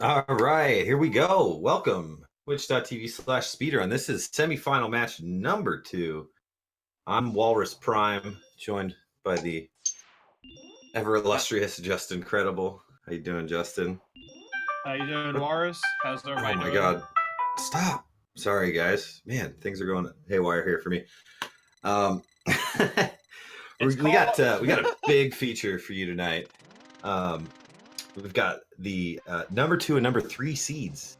All right, here we go. Welcome, twitch.tv/speedrun. This is semifinal match number 2. I'm Walrus Prime, joined by the ever illustrious Justin Credible. How you doing, Justin? How you doing, Walrus? How's everybody Oh my doing? God! Stop. Sorry, guys. Man, things are going haywire here for me. Um, we got a big feature for you tonight. We've got the number 2 and number 3 seeds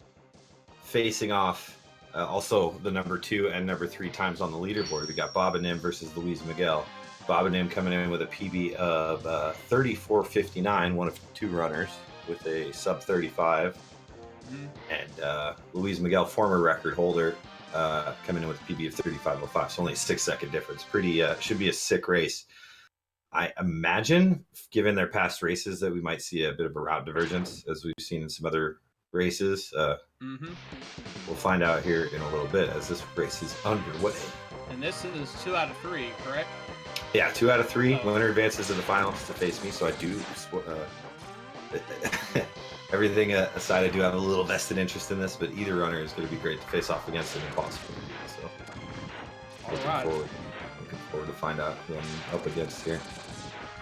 facing off. Also, the number 2 and number 3 times on the leaderboard. We got Bob and Nim versus LuizMiguel. Bob and Nim coming in with a PB of 34.59, one of 2 runners with a sub 35. And LuizMiguel, former record holder, coming in with a PB of 35.05. So only a 6-second difference. Pretty should be a sick race. I imagine, given their past races, that we might see a bit of a route divergence, as we've seen in some other races. We'll find out here in a little bit as this race is underway. And this is 2 out of 3, correct? Yeah, 2 out of 3. Winner advances to the finals to face me, so I do. Everything aside, I do have a little vested interest in this, but either runner is going to be great to face off against and impossible to beat. So, looking forward to find out who I'm up against here.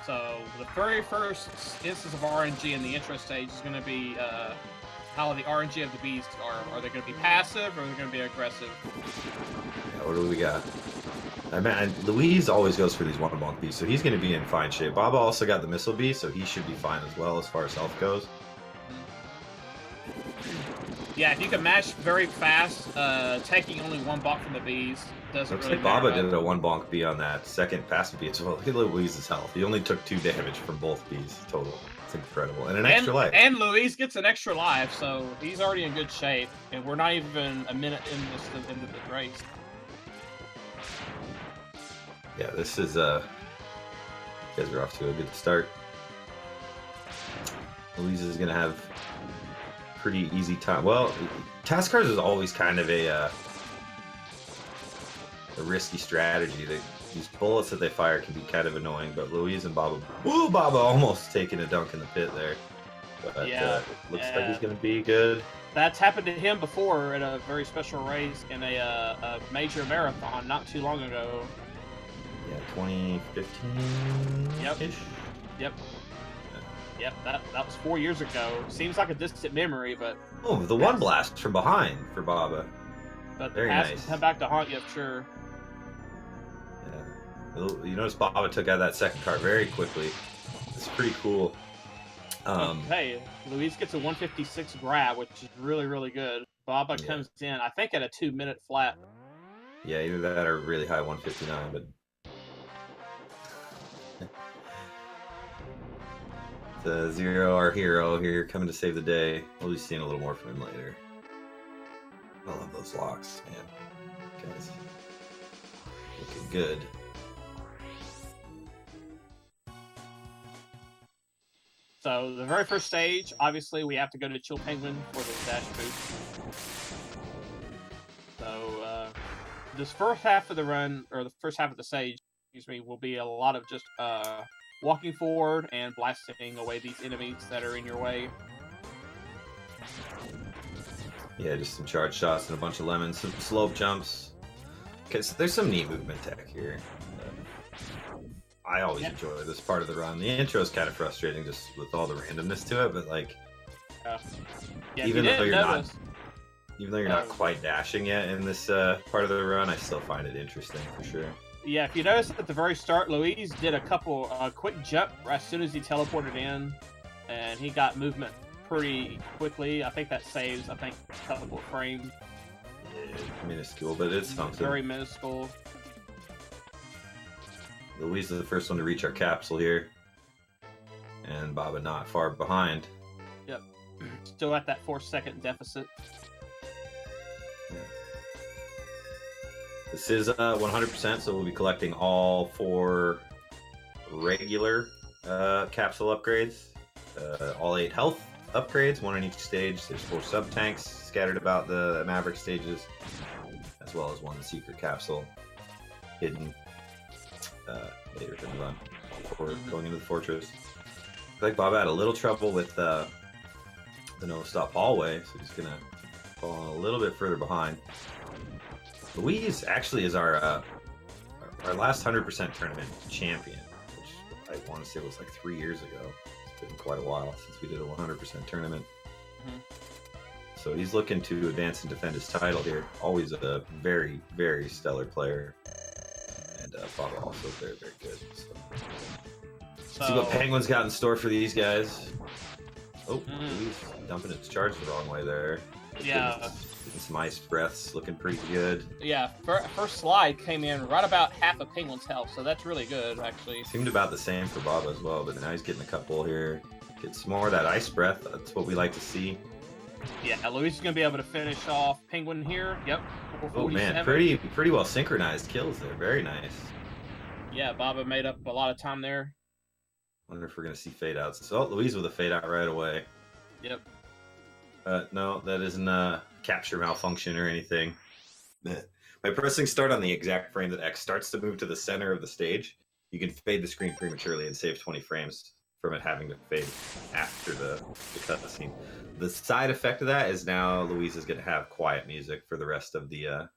So the very first instance of RNG in the intro stage is going to be how the RNG of the bees are. Are they going to be passive or are they going to be aggressive? Yeah, what do we got? Man, Louise always goes for these one-bonk bees, so he's going to be in fine shape. Baba also got the missile bee, so he should be fine as well as far as health goes. Yeah, if you can mash very fast, taking only 1 bonk from the bees doesn't Looks really like Baba matter. did a 1-bonk bee on that second passive bee as well. Look at Louise's health. He only took 2 damage from both bees total. It's incredible. And an extra life. And Luis gets an extra life, so he's already in good shape. And we're not even a minute into the race. Yeah, this is you guys are off to a good start. Louise is gonna have pretty easy time. Well, task cars is always kind of a risky strategy. These bullets that they fire can be kind of annoying, but Louise and Baba, Baba almost taking a dunk in the pit there. But yeah, looks like he's gonna be good. That's happened to him before in a very special race in a major marathon not too long ago. Yeah, 2015-ish? Yep. Yep, that was 4 years ago. Seems like a distant memory, but... Oh, the one blast from behind for Baba. But very nice. Come back to haunt you, sure. Yeah. You notice Baba took out that second car very quickly. It's pretty cool. Hey, Luis gets a 156 grab, which is really, really good. Baba comes in, I think, at a 2-minute flat. Yeah, either that or really high 159, but... The Zero, our hero here, coming to save the day. We'll be seeing a little more from him later. I love those locks, man. Guys, looking good. So the very first stage, obviously, we have to go to Chill Penguin for the dash boost. So this first half of the run, or the first half of the stage, excuse me, will be a lot of just walking forward and blasting away these enemies that are in your way. Yeah, just some charge shots and a bunch of lemons, some slope jumps. Because there's some neat movement tech here. I always enjoy this part of the run. The intro is kind of frustrating just with all the randomness to it, but like, even though you're not quite dashing yet in this part of the run, I still find it interesting for sure. Yeah, if you notice at the very start, Luis did a couple quick jump as soon as he teleported in, and he got movement pretty quickly. I think that saves, a couple of frames. Yeah, minuscule, but it's something. Very minuscule. Luis is the first one to reach our capsule here, and Baba not far behind. Yep, still at that 4-second deficit. This is 100%, so we'll be collecting all 4 regular capsule upgrades, all 8 health upgrades, 1 on each stage. There's 4 sub-tanks scattered about the Maverick stages, as well as 1 secret capsule hidden later in the run before going into the fortress. I think Bob had a little trouble with the no-stop hallway, so he's gonna fall a little bit further behind. Luis actually is our last 100% tournament champion, which I want to say was like 3 years ago. It's been quite a while since we did a 100% tournament. So he's looking to advance and defend his title here. Always a very, very stellar player. And Baba also very, very good. So. See what Penguin's got in store for these guys. Oh, Luis dumping its charge the wrong way there. Yeah. Getting some ice breaths, looking pretty good. Yeah, first slide came in right about half a Penguin's health, so that's really good, actually. Seemed about the same for Baba as well, but now he's getting a couple here. Gets more of that ice breath. That's what we like to see. Yeah, Luis is going to be able to finish off Penguin here. Yep. Oh man, pretty well synchronized kills there. Very nice. Yeah, Baba made up a lot of time there. Wonder if we're going to see fade outs. So Luis with a fade out right away. Yep. No, that isn't a capture malfunction or anything. By pressing start on the exact frame that X starts to move to the center of the stage, you can fade the screen prematurely and save 20 frames from it having to fade after the cutscene. The side effect of that is now Luis is going to have quiet music for the rest of the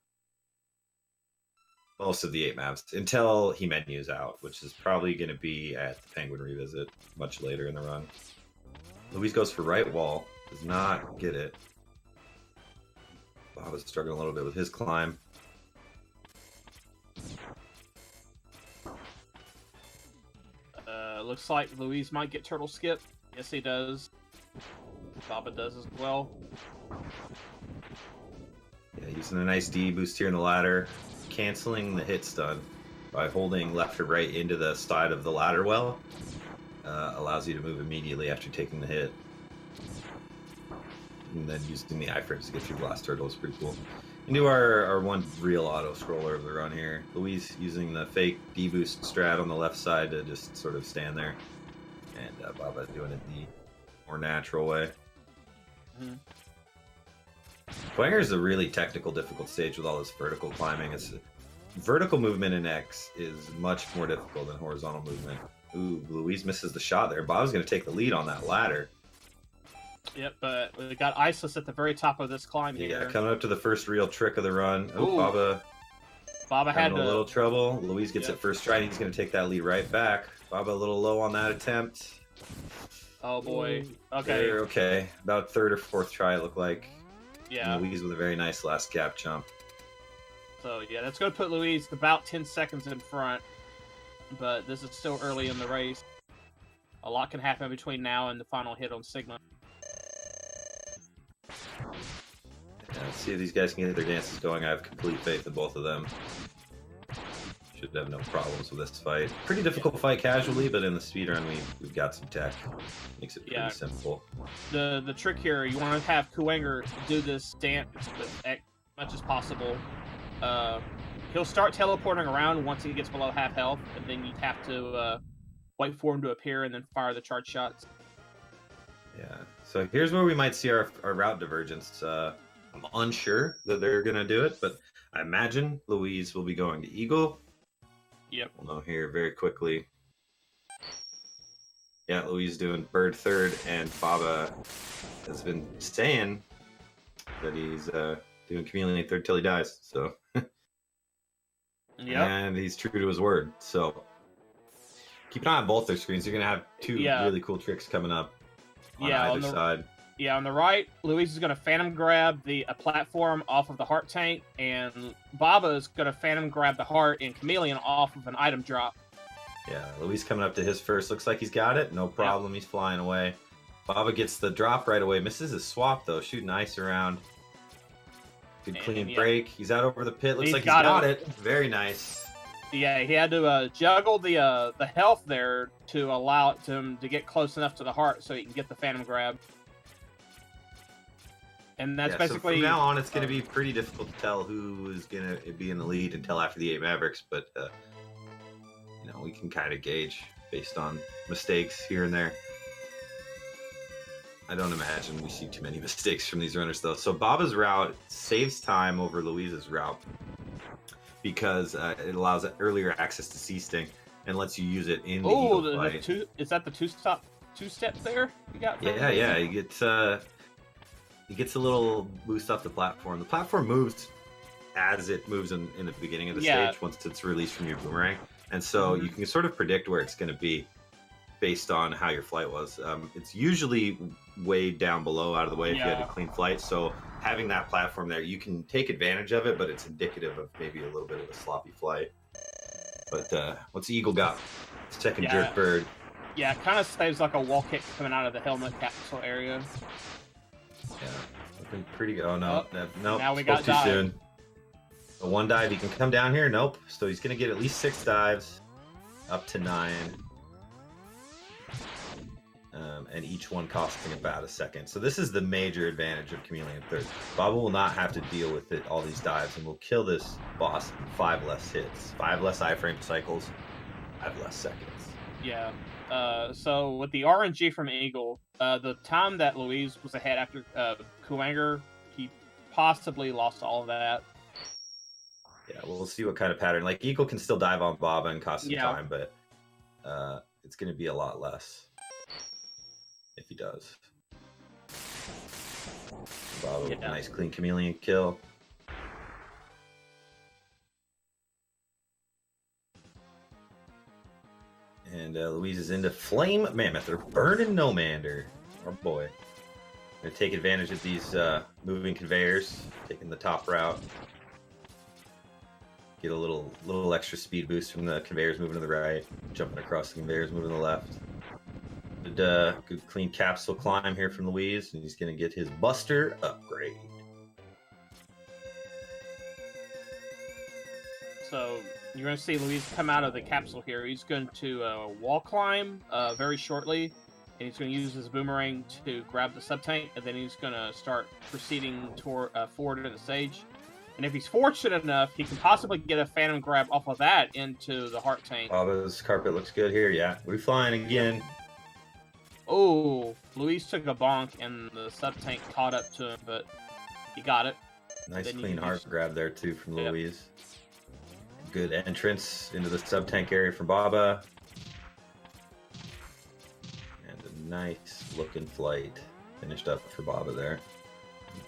most of the 8 maps until he menus out, which is probably going to be at the Penguin Revisit much later in the run. Luis goes for right wall, does not get it. Bob is struggling a little bit with his climb. Looks like Luis might get turtle skip. Yes, he does. Baba does as well. Yeah, using a nice D boost here in the ladder, canceling the hit stun by holding left or right into the side of the ladder well. Allows you to move immediately after taking the hit. And then using the iframes to get through the last turtle is pretty cool. Into our one real auto scroller of the run here. Luis using the fake D-boost strat on the left side to just sort of stand there. And Baba doing it the more natural way. Quanger is a really technical, difficult stage with all this vertical climbing. Vertical movement in X is much more difficult than horizontal movement. Ooh, Luis misses the shot there. Bob's going to take the lead on that ladder. Yep, but we got Iceless at the very top of this climb here. Yeah, coming up to the first real trick of the run. Oh, Baba had a little trouble. Luis gets it first try, and he's going to take that lead right back. Baba a little low on that attempt. Oh boy. Okay. Okay. About third or fourth try, it looked like. Yeah. And Luis with a very nice last gap jump. So yeah, that's going to put Luis about 10 seconds in front. But this is still early in the race. A lot can happen between now and the final hit on Sigma. Let's see if these guys can get their dances going. I have complete faith in both of them. Should have no problems with this fight. Pretty difficult fight casually, but in the speedrun we've got some tech. Makes it pretty simple. The trick here, you want to have Kuwanger do this dance as much as possible. He'll start teleporting around once he gets below half health, and then you have to wait for him to appear and then fire the charge shots. Yeah, so here's where we might see our route divergence. I'm unsure that they're going to do it, but I imagine Luis will be going to Eagle. Yep. We'll know here very quickly. Yeah, Luis doing bird third, and Baba has been saying that he's doing chameleon third till he dies. So, and he's true to his word. So, keep an eye on both their screens. You're gonna have two really cool tricks coming up on either side. Yeah, on the right, Luis is going to phantom grab a platform off of the heart tank, and Baba is going to phantom grab the heart and chameleon off of an item drop. Yeah, Luis coming up to his first. Looks like he's got it. No problem. He's flying away. Baba gets the drop right away. Misses his swap, though. Shooting ice around. Good clean break. He's out over the pit. Looks like he's got it. Very nice. Yeah, he had to juggle the health there to allow him to get close enough to the heart so he can get the phantom grab. And that's basically... So from now on, it's going to be pretty difficult to tell who is going to be in the lead until after the 8 Mavericks, but we can kind of gauge based on mistakes here and there. I don't imagine we see too many mistakes from these runners, though. So Baba's route saves time over Luis's route because it allows earlier access to C-Sting and lets you use it in the Eagle fight. Is that the two-step there you got? Yeah. You get... he gets a little boost off the platform. The platform moves as it moves in the beginning of the stage once it's released from your boomerang. And so you can sort of predict where it's going to be based on how your flight was. It's usually way down below out of the way if you had a clean flight. So having that platform there, you can take advantage of it, but it's indicative of maybe a little bit of a sloppy flight. But what's the Eagle got? Second jerk bird. Yeah, kind of saves like a wall kick coming out of the helmet capsule area. Yeah, looking pretty good. Oh, no. Nope. Now we got too soon. So one dive, he can come down here. Nope. So he's going to get at least 6 dives, up to 9. And each one costing about a second. So this is the major advantage of Chameleon Third. Baba will not have to deal with all these dives, and will kill this boss in 5 less hits, 5 less iframe cycles, 5 less seconds. Yeah. So with the RNG from Eagle, the time that Luiz was ahead after Kuwanger, he possibly lost all of that. Yeah, we'll see what kind of pattern. Like, Eagle can still dive on Baba and cost some time, but it's going to be a lot less if he does. Baba with a nice clean chameleon kill. And Luiz is into Flame Mammoth, or Burning Nomander. Our boy. Gonna take advantage of these moving conveyors, taking the top route. Get a little extra speed boost from the conveyors moving to the right, jumping across the conveyors moving to the left. Good clean capsule climb here from Luiz, and he's gonna get his Buster upgrade. So you're going to see Luiz come out of the capsule here. He's going to wall climb very shortly, and he's going to use his boomerang to grab the sub-tank, and then he's going to start proceeding toward forward to the stage. And if he's fortunate enough, he can possibly get a phantom grab off of that into the heart tank. Baba's carpet looks good here, yeah. We're flying again. Oh, Luiz took a bonk, and the sub-tank caught up to him, but he got it. Nice clean heart grab there, too, from Luiz. Good entrance into the sub-tank area from Baba. And a nice looking flight finished up for Baba there.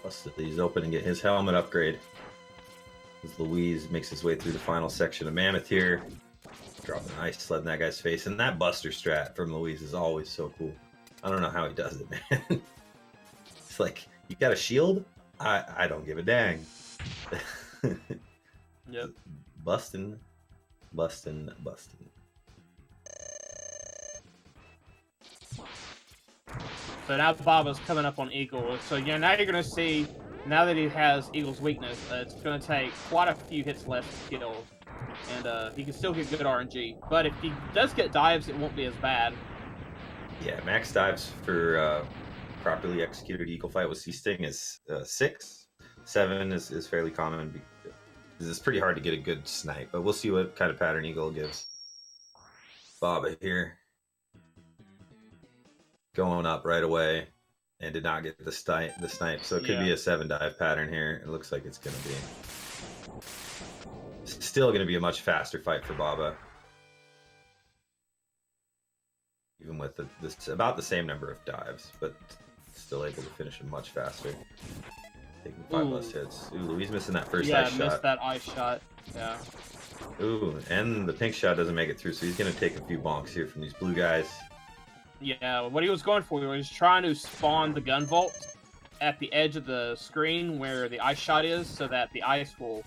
Busted these open and get his helmet upgrade. As Luiz makes his way through the final section of Mammoth here. Dropping an ice sled in that guy's face. And that Buster strat from Luiz is always so cool. I don't know how he does it, man. It's like, you got a shield? I don't give a dang. Yep. Bustin'. So now Baba's coming up on Eagle. So yeah, now you're going to see, now that he has Eagle's weakness, it's going to take quite a few hits left to kill. And he can still get good RNG. But if he does get dives, it won't be as bad. Yeah, max dives for properly executed Eagle fight with C-Sting is 6. 7 is fairly common. It's pretty hard to get a good snipe, but we'll see what kind of pattern Eagle gives. Baba here. Going up right away, and did not get the snipe, so it could be a 7 dive pattern here. It looks like it's going to be. Still going to be a much faster fight for Baba. Even with this about the same number of dives, but still able to finish him much faster. Taking 5 less hits. Ooh, Luiz missing that first ice shot. Yeah, missed that ice shot. Yeah. Ooh, and the pink shot doesn't make it through, so he's going to take a few bonks here from these blue guys. Yeah, what he was going for, he was trying to spawn the gun vault at the edge of the screen where the ice shot is, so that the ice will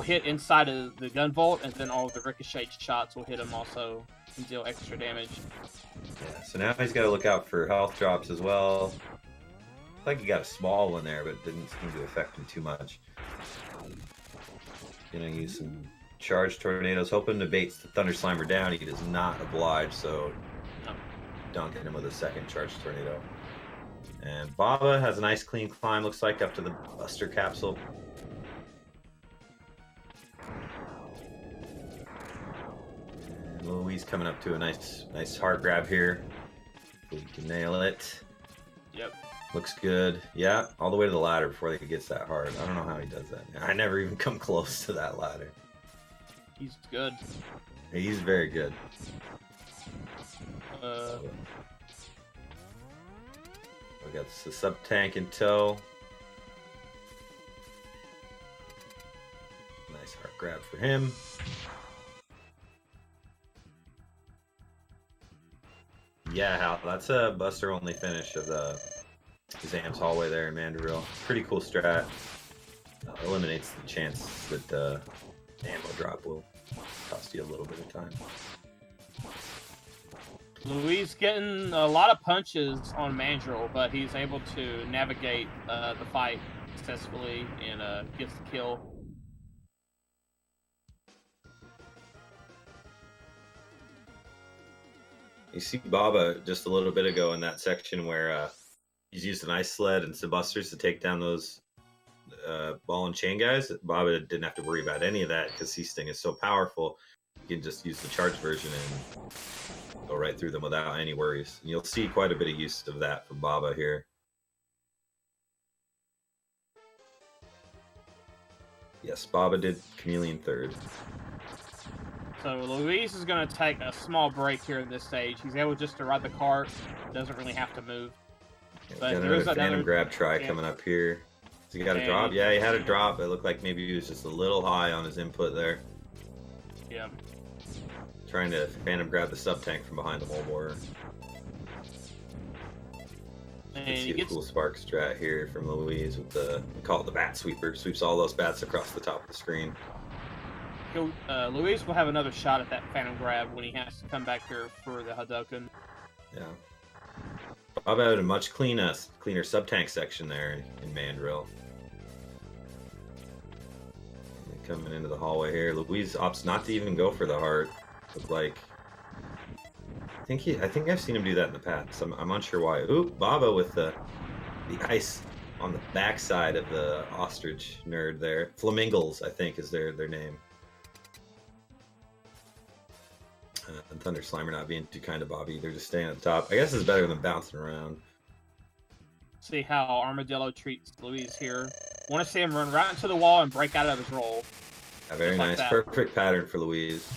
hit inside of the gun vault, and then all of the ricochet shots will hit him also and deal extra damage. Yeah, so now he's got to look out for health drops as well. Looks like he got a small one there, but it didn't seem to affect him too much. Gonna use some charge tornadoes, hoping to bait the Thunder Slimer down. He does not oblige, so dunking him with a second charge tornado. And Baba has a nice clean climb, looks like, up to the Buster capsule. And Luiz coming up to a nice hard grab here. We can nail it. Yep. Looks good. Yeah, all the way to the ladder before he gets that hard. I don't know how he does that. I never even come close to that ladder. He's good. He's very good. We got the sub-tank in tow. grab for him. Yeah, Hal, that's a buster only finish of the Exams hallway there in Mandrill. Pretty cool strat. Eliminates the chance that ammo drop will cost you a little bit of time. Luis getting a lot of punches on Mandrill, but he's able to navigate the fight successfully and gets the kill. You see Baba just a little bit ago in that section where he's used an ice sled and some busters to take down those ball and chain guys. Baba didn't have to worry about any of that because C-Sting is so powerful. You can just use the charged version and go right through them without any worries. And you'll see quite a bit of use of that from Baba here. Yes, Baba did Chameleon third. So Luis is going to take a small break here at this stage. He's able just to ride the cart. Doesn't really have to move. Yeah, But got there is another Phantom another grab try coming up here. Has he got a drop? Yeah, he had a drop. It looked like maybe he was just a little high on his input there. Yeah. Trying to Phantom grab the sub-tank from behind the wall borer. You can see the cool spark strat here from Luis with the, we call it the bat sweeper. Sweeps all those bats across the top of the screen. Luis will have another shot at that Phantom grab when he has to come back here for the Hadouken. Yeah. Bob had a much cleaner sub-tank section there in Mandrill. Coming into the hallway here, Luis opts not to even go for the heart. Look like, I think I've seen him do that in the past. I'm unsure why. Ooh, Baba with the ice on the backside of the ostrich nerd there. Flamingles, I think, is their name. And Thunder Slimer not being too kind to Bobby. They're just staying at the top. I guess it's better than bouncing around. See how Armadillo treats Luis here. Want to see him run right into the wall and break out of his roll. Yeah, very nice. Like perfect pattern for Luis.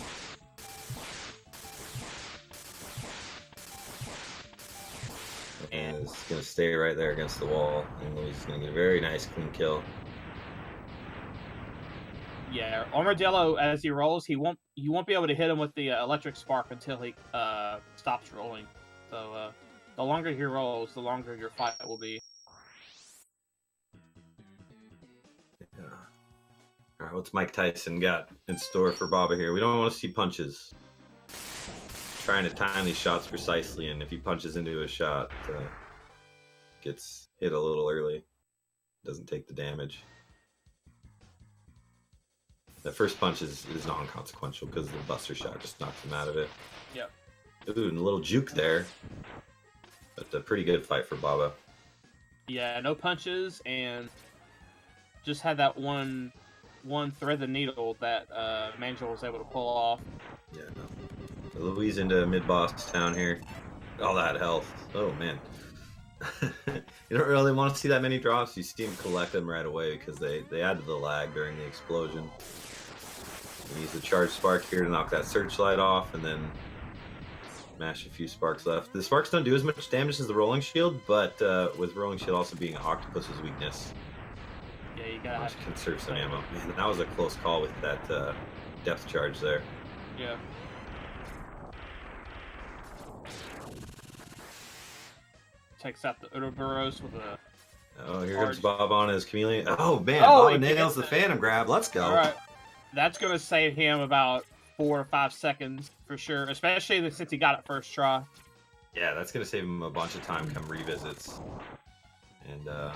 And it's going to stay right there against the wall. And Luis is going to get a very nice clean kill. Yeah, Armadillo, as he rolls, you won't be able to hit him with the electric spark until he stops rolling. So the longer he rolls, the longer your fight will be. Yeah. All right, what's Mike Tyson got in store for Baba here? We don't want to see punches. Trying to time these shots precisely, and if he punches into a shot, gets hit a little early, doesn't take the damage. The first punch is non-consequential because the buster shot just knocks him out of it. Yep. Ooh, and a little juke there. But a pretty good fight for Baba. Yeah, no punches, and just had that one thread the needle that Mandrill was able to pull off. Yeah, no. So Luis into mid-boss town here. All that health. Oh, man. You don't really want to see that many drops. You see him collect them right away because they added the lag during the explosion. Use the charge spark here to knock that searchlight off, and then mash a few sparks left. The sparks don't do as much damage as the rolling shield, but with rolling shield also being Octopus's weakness, yeah, you gotta have to conserve some ammo. Man, that was a close call with that depth charge there. Yeah. Takes out the Ouroboros with a. Oh, here comes Bob on his chameleon. Oh man, Bob nails the Phantom grab. Let's go. All right. That's going to save him about 4 or 5 seconds for sure, especially since he got it first try. Yeah, that's going to save him a bunch of time come revisits. And I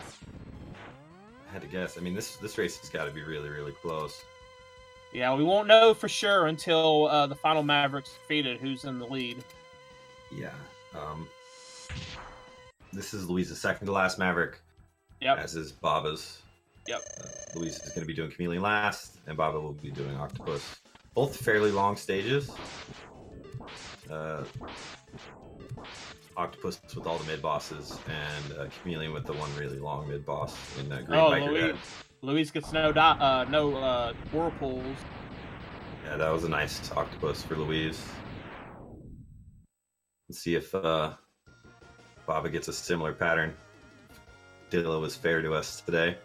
had to guess. I mean, this race has got to be really, really close. Yeah, we won't know for sure until the final Maverick's defeated who's in the lead. Yeah. This is Luis's second to last Maverick. Yep. As is Baba's. Yep. Luis is going to be doing Chameleon last, and Baba will be doing Octopus. Both fairly long stages. Octopus with all the mid-bosses, and Chameleon with the one really long mid-boss in Green Biker Dad. Luis gets no whirlpools. Yeah, that was a nice Octopus for Luis. Let's see if Baba gets a similar pattern. Dilla was fair to us today.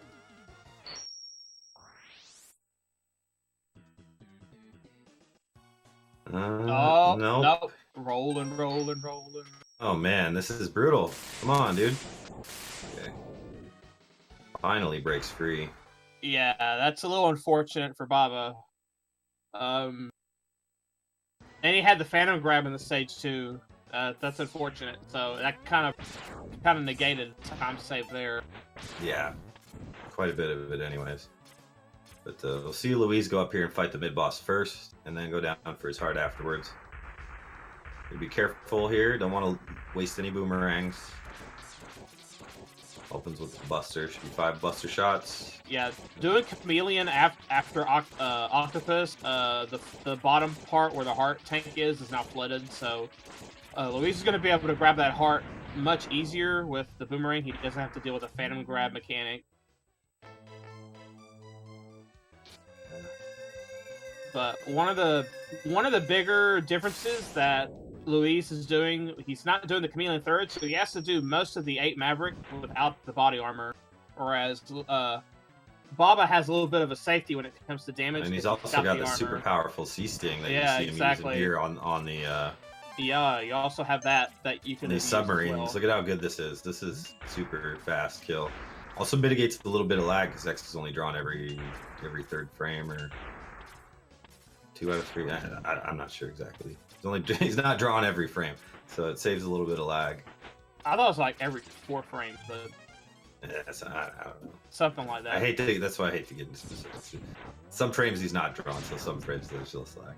no. Nope. Rolling. Oh man, this is brutal. Come on, dude. Okay. Finally breaks free. Yeah, that's a little unfortunate for Baba. And he had the Phantom grab in the stage too. That's unfortunate. So that kind of negated time save there. Yeah, quite a bit of it, anyways. But we'll see Luis go up here and fight the mid boss first, and then go down for his heart afterwards. Be careful here. Don't want to waste any boomerangs. Opens with the buster. Should be 5 buster shots. Yeah, doing Chameleon after Octopus, the bottom part where the heart tank is now flooded, so Luis is going to be able to grab that heart much easier with the boomerang. He doesn't have to deal with a Phantom grab mechanic. But one of the bigger differences that Luis is doing, he's not doing the Chameleon third, so he has to do most of the 8 Maverick without the body armor, whereas Baba has a little bit of a safety when it comes to damage. And he's also got the super powerful C-Sting that you see him using here on the... Yeah, you also have that you can these submarines. Well. Look at how good this is. This is super fast kill. Also mitigates a little bit of lag because X is only drawn every 3rd frame or 2 out of 3. I'm not sure exactly. He's not drawn every frame, so it saves a little bit of lag. I thought it was like every 4 frames, but yeah, I don't know. Something like that. That's why I hate to get into specifics. Some frames he's not drawn, so some frames there's just lag.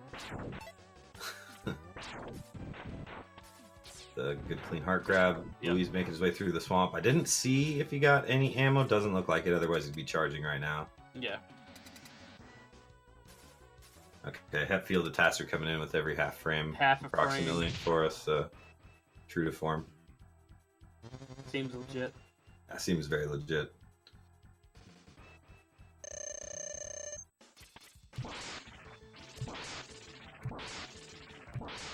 The good clean heart grab. Yep. Luis making his way through the swamp. I didn't see if he got any ammo. Doesn't look like it. Otherwise, he'd be charging right now. Yeah. Okay, Hetfield and Tasser coming in with every half frame, approximately for us. True to form. Seems legit. That seems very legit.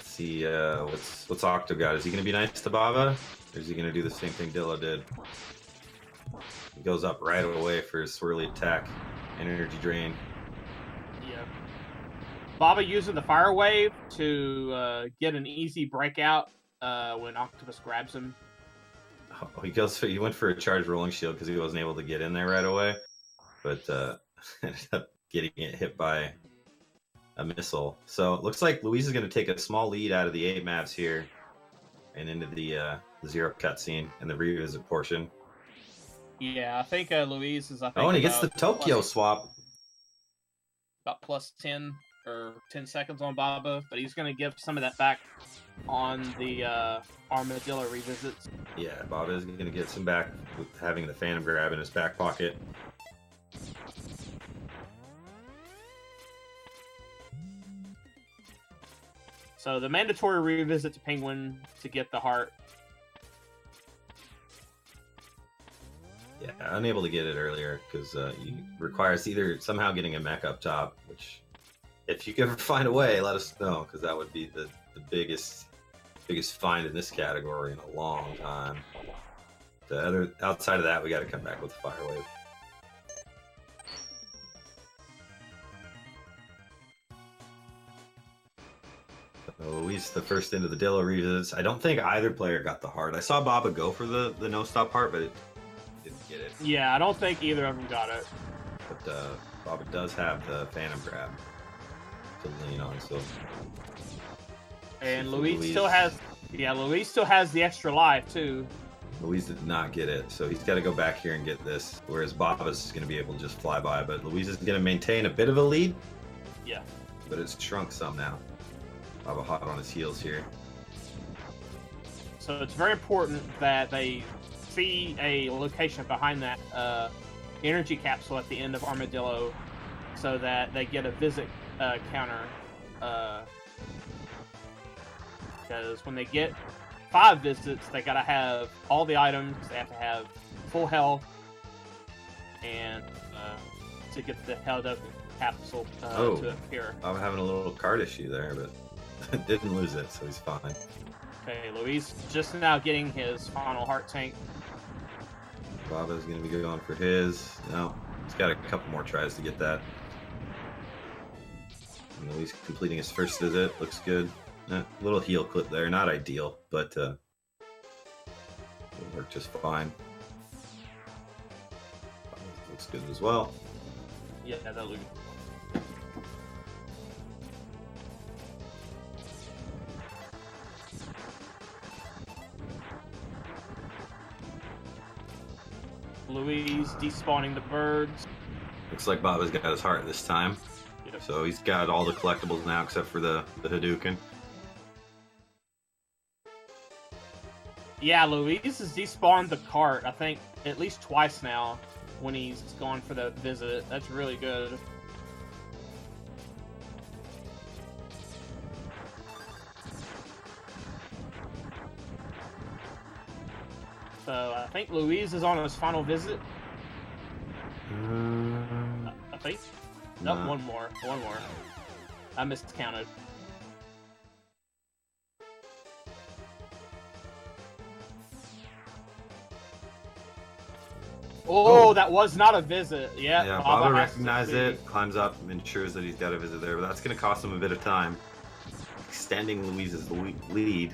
See, what's Octo got? Is he going to be nice to Baba? Or is he going to do the same thing Dillo did? He goes up right away for his swirly attack. Energy drain. Yeah. Baba using the fire wave to get an easy breakout when Octopus grabs him. Oh, he went for a charged rolling shield because he wasn't able to get in there right away. But ended up getting it hit by a missile. So it looks like Luis is going to take a small lead out of the 8 maps here and into the 0 cutscene and the revisit portion. Yeah, I think Luis is. And he gets the Tokyo swap. About plus 10 or 10 seconds on Baba, but he's going to give some of that back on the Armadillo revisits. Yeah, Baba is going to get some back with having the Phantom grab in his back pocket. So the mandatory revisit to Penguin to get the heart. Yeah, unable to get it earlier because you requires either somehow getting a mech up top, which if you can ever find a way, let us know because that would be the biggest find in this category in a long time. Outside of that, we got to come back with the fire wave. Luis the first into the Dillo revisits. I don't think either player got the heart. I saw Baba go for the no-stop heart, but it didn't get it. Yeah, I don't think either of them got it. But Baba does have the Phantom grab to lean on, so... And Luis still has... Yeah, Luis still has the extra life, too. Luis did not get it, so he's got to go back here and get this, whereas Baba's going to be able to just fly by, but Luis is going to maintain a bit of a lead. Yeah. But it's shrunk some now. Baba hot on his heels here. So it's very important that they see a location behind that energy capsule at the end of Armadillo so that they get a visit counter. Because when they get 5 visits, they gotta have all the items, they have to have full health, and to get the held up capsule to appear. I'm having a little card issue there, but didn't lose it, so he's fine. Okay, Luis just now getting his final heart tank. Baba's going to be going for his. No, he's got a couple more tries to get that. And Luis completing his first visit. Looks good. Little heel clip there, not ideal, but it'll work just fine. Looks good as well. Yeah, that looks good. Luis despawning the birds. Looks like Baba's got his heart this time. Yep. So he's got all the collectibles now except for the Hadouken. Yeah, Luis has despawned the cart, I think, at least twice now when he's gone for the visit. That's really good. So I think Luis is on his final visit. I think. Nope, No. one more. I miscounted. Oh, that was not a visit. Yeah, Yeah, Baba Baba has to recognizes be- it, climbs up, and ensures that he's got a visit there, but that's going to cost him a bit of time. Extending Louise's lead.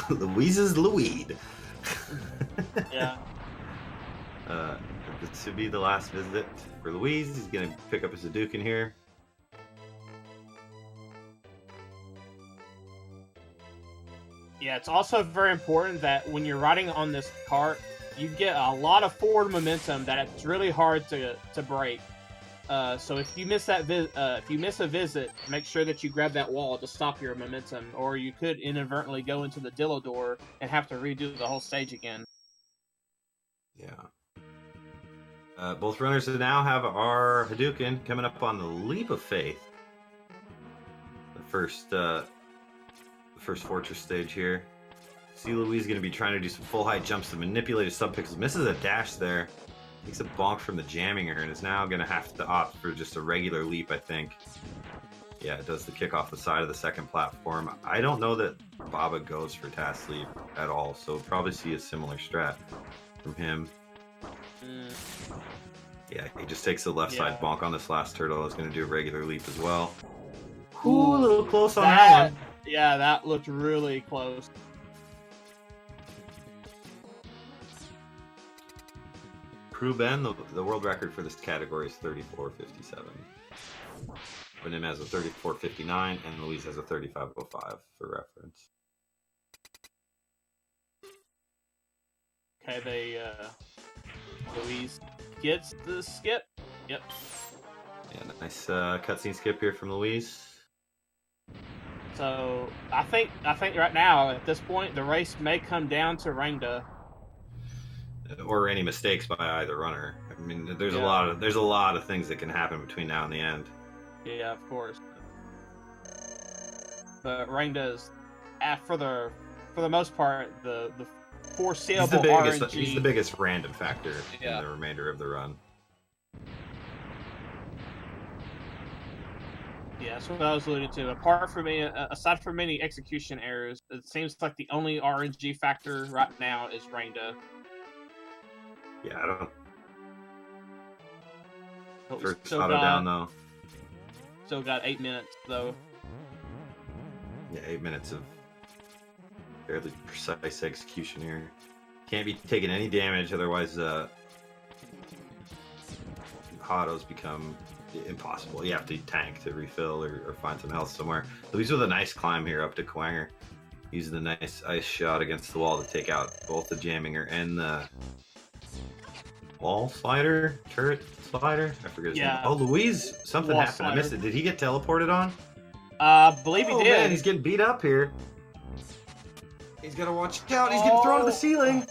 Louise's lead. Yeah. This should be the last visit for Louise. He's going to pick up his Hadouken here. Yeah, it's also very important that when you're riding on this cart, you get a lot of forward momentum that it's really hard to break. So if you miss that if you miss a visit, make sure that you grab that wall to stop your momentum, or you could inadvertently go into the Dillo door and have to redo the whole stage again. Yeah. Both runners now have our Hadouken coming up on the Leap of Faith. The first fortress stage here. See Louise going to be trying to do some full height jumps to manipulate his subpixels. Misses a dash there. Takes a bonk from the jamming her and is now going to have to opt for just a regular leap, I think. Yeah, it does the kick off the side of the second platform. I don't know that Baba goes for task leap at all, so we'll probably see a similar strat from him. Yeah, he just takes the left side bonk on this last turtle. Is going to do a regular leap as well. Ooh, a little close on that one. Yeah, that looked really close. Crew Ben, the world record for this category is 34.57. Benim has a 34.59, and Louise has a 35.05 for reference. Okay, Louise gets the skip. Yep. Yeah, nice cutscene skip here from Louise. So I think right now at this point the race may come down to Rangda. Or any mistakes by either runner. I mean, there's a lot of things that can happen between now and the end. Yeah, of course. But Rangda's, for the most part, the foreseeable RNG. He's the biggest random factor in the remainder of the run. Yeah, that's what I was alluding to. Aside from any execution errors, it seems like the only RNG factor right now is Rangda. Yeah, I don't. But First auto down though. Still got 8 minutes though. Yeah, 8 minutes of fairly precise execution here. Can't be taking any damage, otherwise autos become impossible. You have to tank to refill or find some health somewhere. Louise with a nice climb here up to Quanger. Using the nice ice shot against the wall to take out both the Jamminger and the wall slider? Turret slider? I forget his name. Oh, Louise, something Wall happened. slider. I missed it. Did he get teleported on? I believe he did. Man, he's getting beat up here. He's got to watch out. He's getting thrown to the ceiling.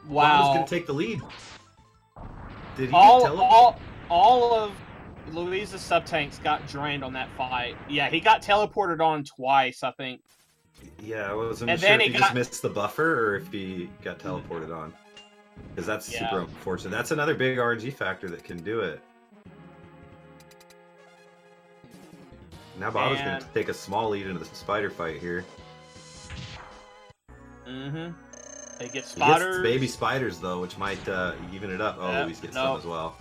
Wow. Baba's going to take the lead. Did he get teleported? All of Louise's sub-tanks got drained on that fight. Yeah, he got teleported on twice, I think. Yeah, I wasn't sure if he just missed the buffer or if he got teleported on. Because that's super unfortunate. That's another big RNG factor that can do it. Now Baba's going to take a small lead into the spider fight here. Mm-hmm. They get spiders. He gets baby spiders, though, which might even it up. Oh, Louise gets some as well.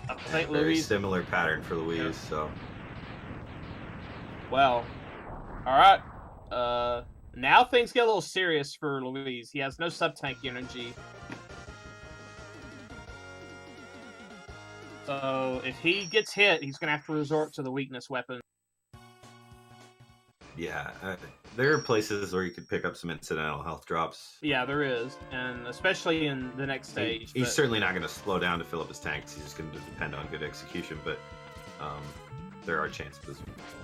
I think Very similar pattern for Louise, so... Well, All right. Now things get a little serious for Luis. He has no sub-tank energy. So if he gets hit, he's going to have to resort to the weakness weapon. Yeah, there are places where you could pick up some incidental health drops. Yeah, there is, and especially in the next stage. He's certainly not going to slow down to fill up his tanks. He's just going to depend on good execution, but there are chances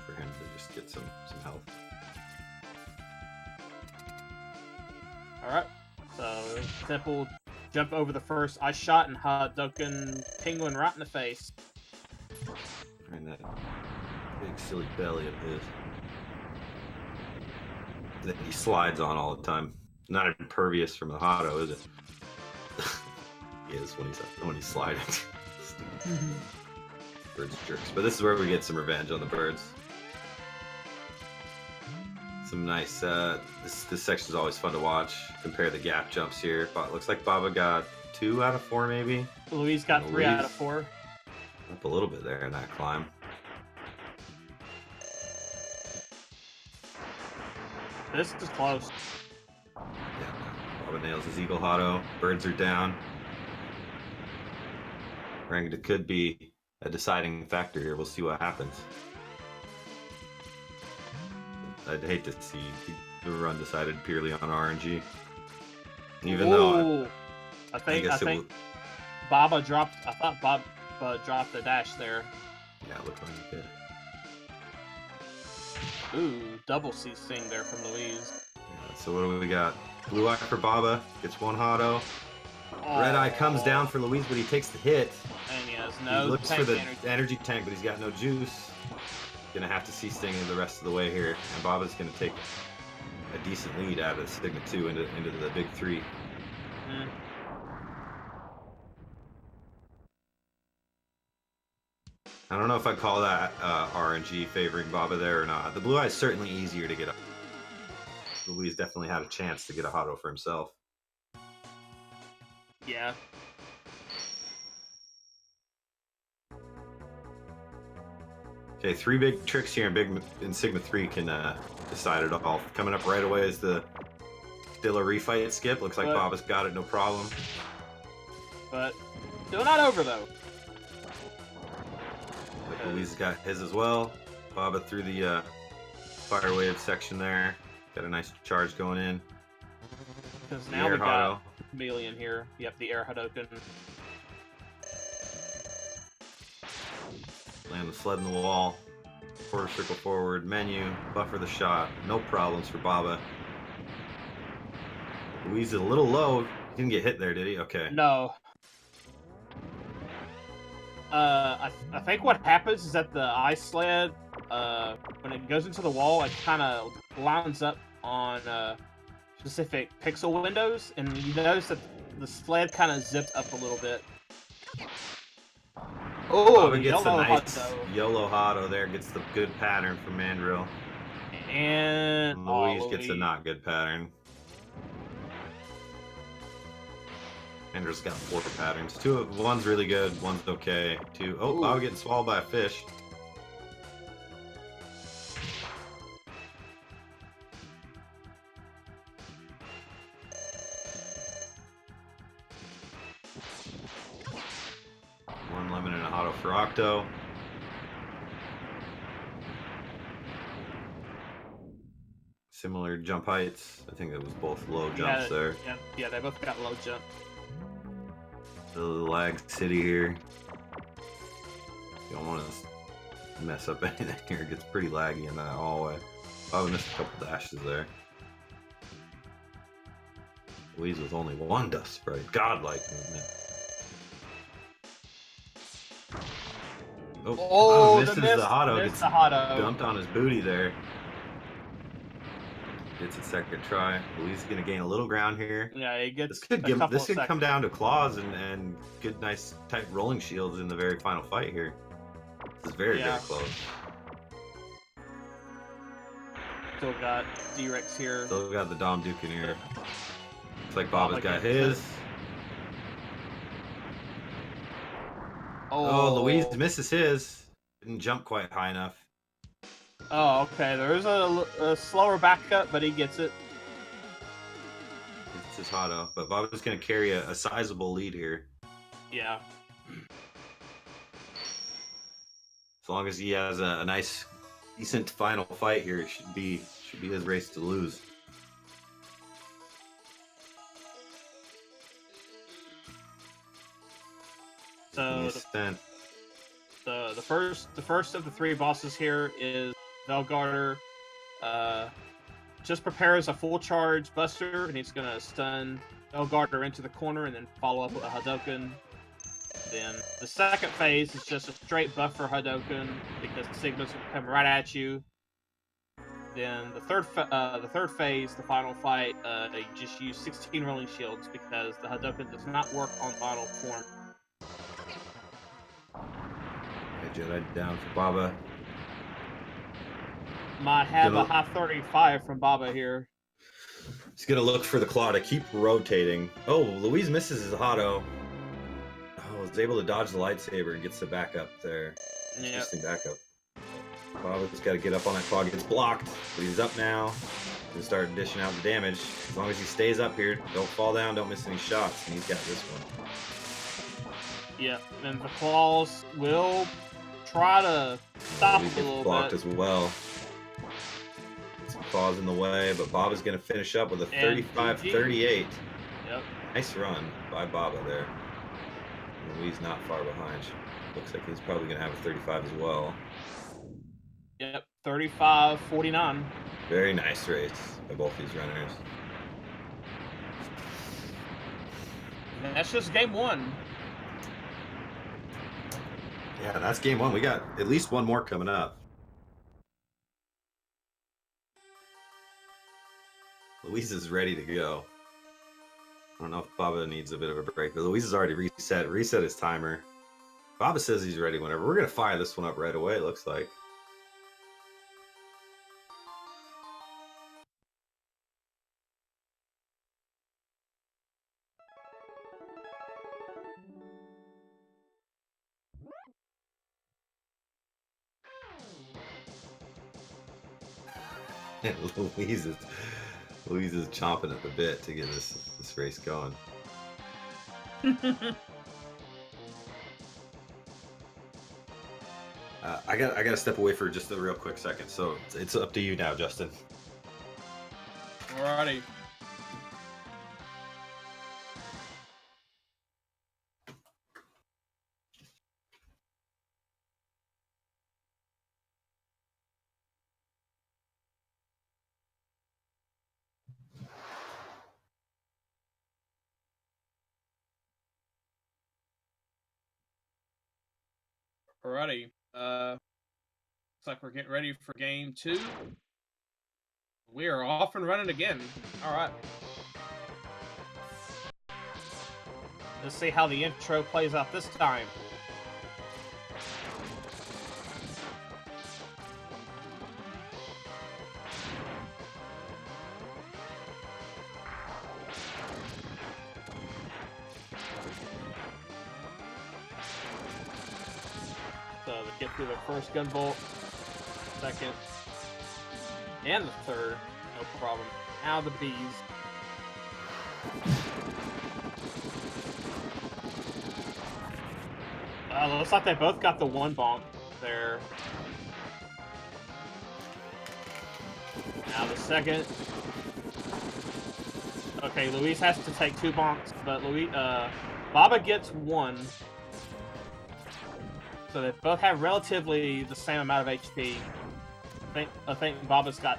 for him to just get some health. All right, so Temple jump over the first ice shot and Hadouken Penguin right in the face. And that big silly belly of his that he slides on all the time. Not impervious from the Hado, is it? He is when he's sliding. Birds jerks. But this is where we get some revenge on the birds. Some nice. This section is always fun to watch. Compare the gap jumps here. But looks like Baba got 2 out of 4 maybe. Luis got 3 out of 4. Up a little bit there in that climb. This is close. Yeah, Baba nails his Eagle Hado. Birds are down. It could be a deciding factor here. We'll see what happens. I'd hate to see the run decided purely on RNG. Even though I think Baba dropped. I thought Baba dropped the dash there. Yeah, it looked like he did. Ooh, double C-Sting there from Luis. Yeah, so what do we got? Blue Eye for Baba. Gets 1 Hado. Red Eye comes down for Luis, but he takes the hit. And he has no he looks for the energy tank, but he's got no juice. Gonna have to see Sting the rest of the way here, and Baba's gonna take a decent lead out of Sigma 2 into the big 3. I don't know if I'd call that RNG favoring Baba there or not. The Blue Eye is certainly easier to get up. Luis definitely had a chance to get a Hado for himself. Yeah. Okay, 3 big tricks here in Sigma 3 can decide it all. Coming up right away is the Dilla refight skip. Looks like Baba's got it, no problem. But still not over though. Luis got his as well. Baba through the fire wave section there. Got a nice charge going in. Because now we got Chameleon here. Yep, the air Hadouken. Land the sled in the wall. Quarter circle forward. Menu. Buffer the shot. No problems for Baba. Luis is a little low. He didn't get hit there, did he? Okay. No. I think what happens is that the ice sled, when it goes into the wall, it kind of lines up on specific pixel windows, and you notice that the sled kind of zipped up a little bit. Oh, gets a nice YOLO Hado there, gets the good pattern from Mandrill. And Luis gets a not good pattern. Mandrill's got 4 patterns. One's really good, one's okay. 2. Oh, Baba getting swallowed by a fish. One lemon and a Hado for Octo. Similar jump heights. I think it was both low jumps there. Yeah, they both got low jump. The lag city here. You don't want to mess up anything here. It gets pretty laggy in that hallway. Oh, I missed a couple dashes there. Luis with only 1 dust sprite. Godlike movement. Misses the Hado. Gets dumped on his booty there. Gets a second try. Luis is going to gain a little ground here. Yeah, he gets this could come down to claws and good, nice, tight rolling shields in the very final fight here. This is very close. Still got D-Rex here. Still got the Dom Dukin here. Looks like Baba's got his. Oh, Luis misses his. Didn't jump quite high enough. Oh, okay. There is a slower backup, but he gets it. It's his Hotto, but Baba's going to carry a sizable lead here. Yeah. As long as he has a nice, decent final fight here, it should be his race to lose. So the first of the three bosses here is Velgarder. Just prepares a full charge Buster, and he's gonna stun Velgarder into the corner, and then follow up with a Hadouken. Then the second phase is just a straight buffer Hadouken because the Sigmas will come right at you. Then the third phase, the final fight, you just use 16 rolling shields because the Hadouken does not work on final form. Okay, Jedi down for Baba. Might have a high 35 from Baba here. He's gonna look for the claw to keep rotating. Oh, Luis misses his Hotto. Oh, is able to dodge the lightsaber and gets the backup there. Interesting backup. Baba's got to get up on that claw. Gets blocked, but he's up now. He'll start dishing out the damage. As long as he stays up here, don't fall down, don't miss any shots, and he's got this one. Yeah, and the claws will try to stop it a little blocked bit. As well. Some claws in the way, but Baba's going to finish up with a 35-38. Yep. Nice run by Baba there. Luis not far behind. Looks like he's probably going to have a 35 as well. Yep, 35-49. Very nice race by both these runners. And that's just game one. Yeah, that's game one. We got at least one more coming up. Luis is ready to go. I don't know if Baba needs a bit of a break, but Luis has already reset his timer. Baba says he's ready whenever. We're going to fire this one up right away, it looks like. Luis is chomping at the bit to get this race going. I gotta step away for just a real quick second, so it's up to you now, Justin. Alrighty. Alrighty. Looks like we're getting ready for game two. We are off and running again. Alright. Let's see how the intro plays out this time. So they get through the first gunbolt, second, and the third, no problem. Now the bees. Looks like they both got the one bonk there. Now the second. Okay, Luis has to take two bonks, but Baba gets one. So they both have relatively the same amount of HP. I think Baba's got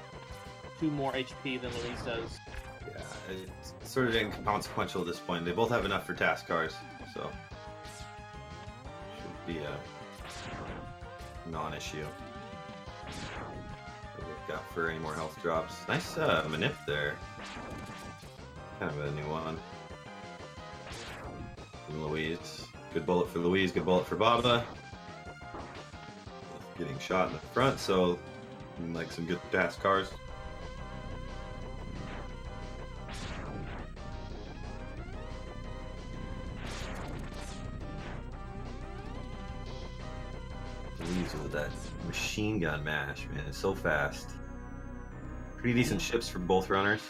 2 more HP than Luis does. Yeah, it's sort of inconsequential at this point. They both have enough for task cars, so should be a non-issue. What we've got for any more health drops. Nice manip there. Kind of a new one. From Luis. Good bullet for Luis, good bullet for Baba. Getting shot in the front, so like some good task cars. Luis Luis with that machine gun mash, man. It's so fast. Pretty decent ships for both runners.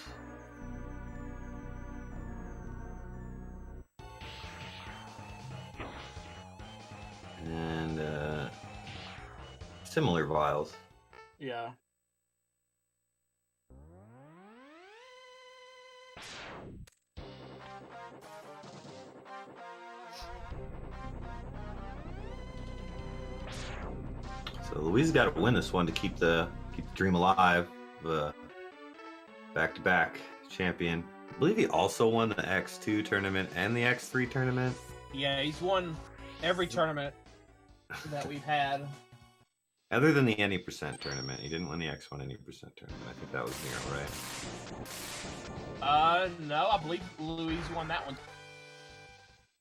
And similar vials. Yeah. So Luis got to win this one to keep the dream alive. Back-to-back champion. I believe he also won the X2 tournament and the X3 tournament. Yeah, he's won every tournament that we've had. Other than the any percent tournament, he didn't win the X1 any percent tournament. I think that was Nero, right? No, I believe Luis won that one.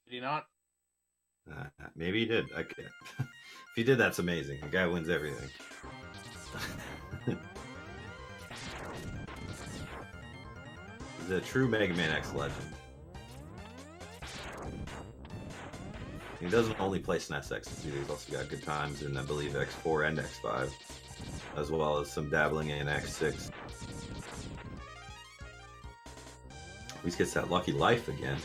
Did he not? Maybe he did. Okay. If he did, that's amazing. The guy wins everything. He's a true Mega Man X legend. He doesn't only play SNES X's either. He's also got good times in, I believe, X4 and X5, as well as some dabbling in X6. He gets that lucky life again.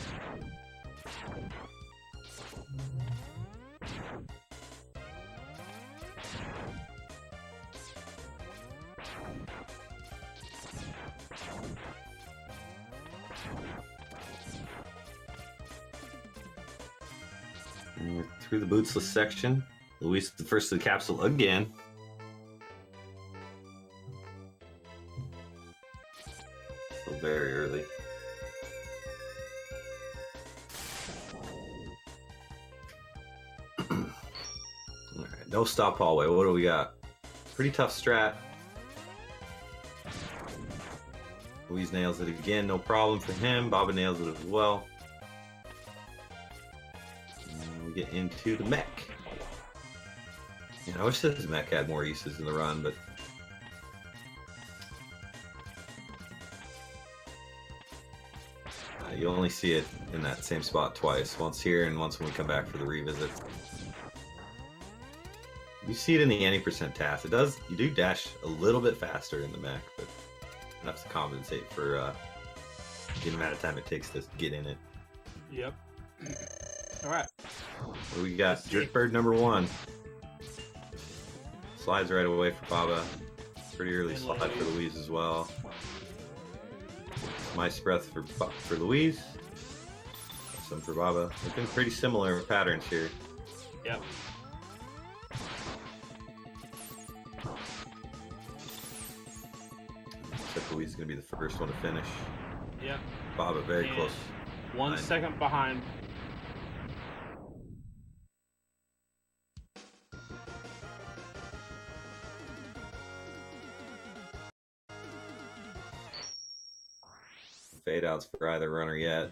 And we're through the bootsless section. Luis the first to the capsule again. Still very early. Alright, no stop hallway. What do we got? Pretty tough strat. Luis nails it again, no problem for him. Baba nails it as well. And we get into the mech. I wish this mech had more uses in the run, but you only see it in that same spot twice. Once here and once when we come back for the revisit. You see it in the any percent task. It does. You do dash a little bit faster in the mech, but enough to compensate for the amount of time it takes to get in it. Yep. All right. What do we got? Driftbird number 1. Slides right away for Baba. Pretty early slide for Luis as well. Nice breath for Luis. Some for Baba. Looking pretty similar patterns here. Yep. Except Luis is going to be the first one to finish. Yep. Baba very close. 1 second behind. Fade outs for either runner yet.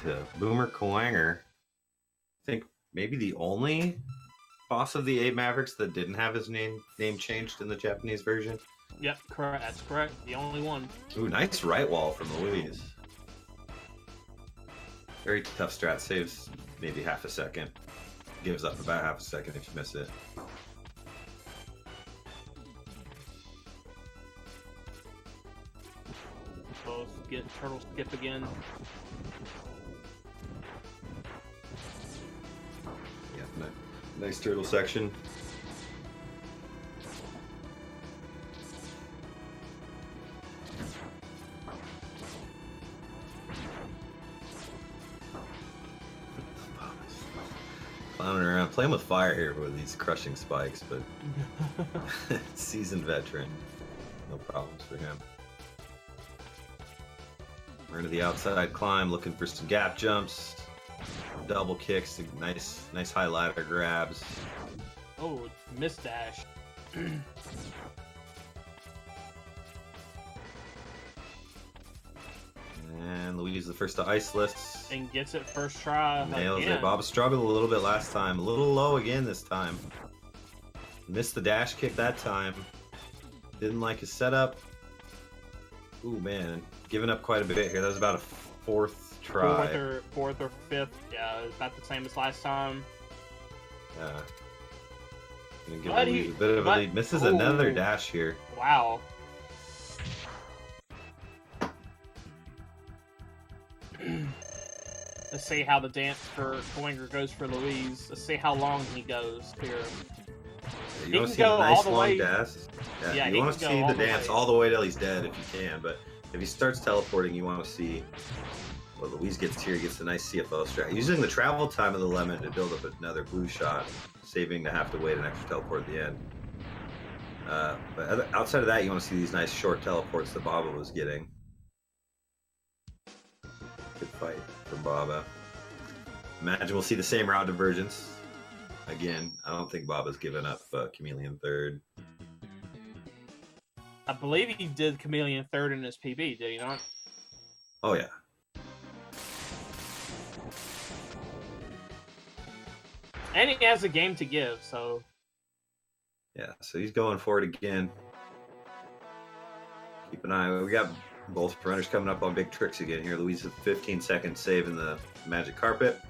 To Boomer Kwanger. I think maybe the only boss of the 8 Mavericks that didn't have his name changed in the Japanese version. Yep, correct. That's correct. The only one. Ooh, nice right wall from Luis. Very tough strat. Saves maybe half a second. Gives up about half a second if you miss it. Both get turtle skip again. Yeah, nice turtle section. Clowning around, playing with fire here with these crushing spikes, but seasoned veteran, no problems for him. We're into the outside climb, looking for some gap jumps, double kicks, nice high ladder grabs. Oh, miss dash. And Luis is the first to ice lists. And gets it first try. Nails again. it. Bob struggled a little bit last time. A little low again this time. Missed the dash kick that time. Didn't like his setup. Ooh, man. Giving up quite a bit here. That was about a fourth try. Fourth or fifth. Yeah, it was about the same as last time. Gonna give Louise a bit of a lead. Misses another dash here. Wow. Let's see how the dance for Coinger goes for Louise. Let's see how long he goes here. Yeah, you want to see a nice long dash? Yeah, you want to see the dance all the way till he's dead if you can, but if he starts teleporting, you want to see what Louise gets here. He gets a nice CFO strat. Using the travel time of the lemon to build up another blue shot, saving to have to wait an extra teleport at the end. But outside of that, you want to see these nice short teleports that Baba was getting. Good fight for Baba. Imagine we'll see the same route divergence. Again, I don't think Baba's given up Chameleon third. I believe he did Chameleon third in his PB, did he not? Oh, yeah. And he has a game to give, so... Yeah, so he's going for it again. Keep an eye. We got both runners coming up on big tricks again here. Louise with 15 seconds saving the magic carpet.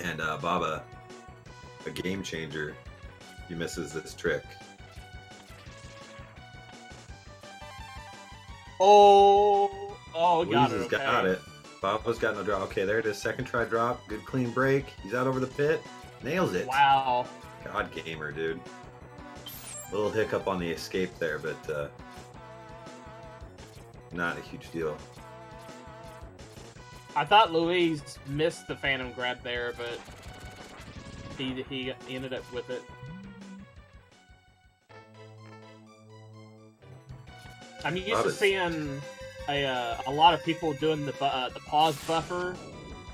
And Baba, a game changer. He misses this trick. Oh, got it. Okay. Got it. Baba's got no drop. Okay, there it is. Second try drop. Good clean break. He's out over the pit. Nails it. Wow. God gamer, dude. Little hiccup on the escape there, but not a huge deal. I thought Louise missed the Phantom grab there, but he ended up with it. I'm used to seeing a lot of people doing the pause buffer,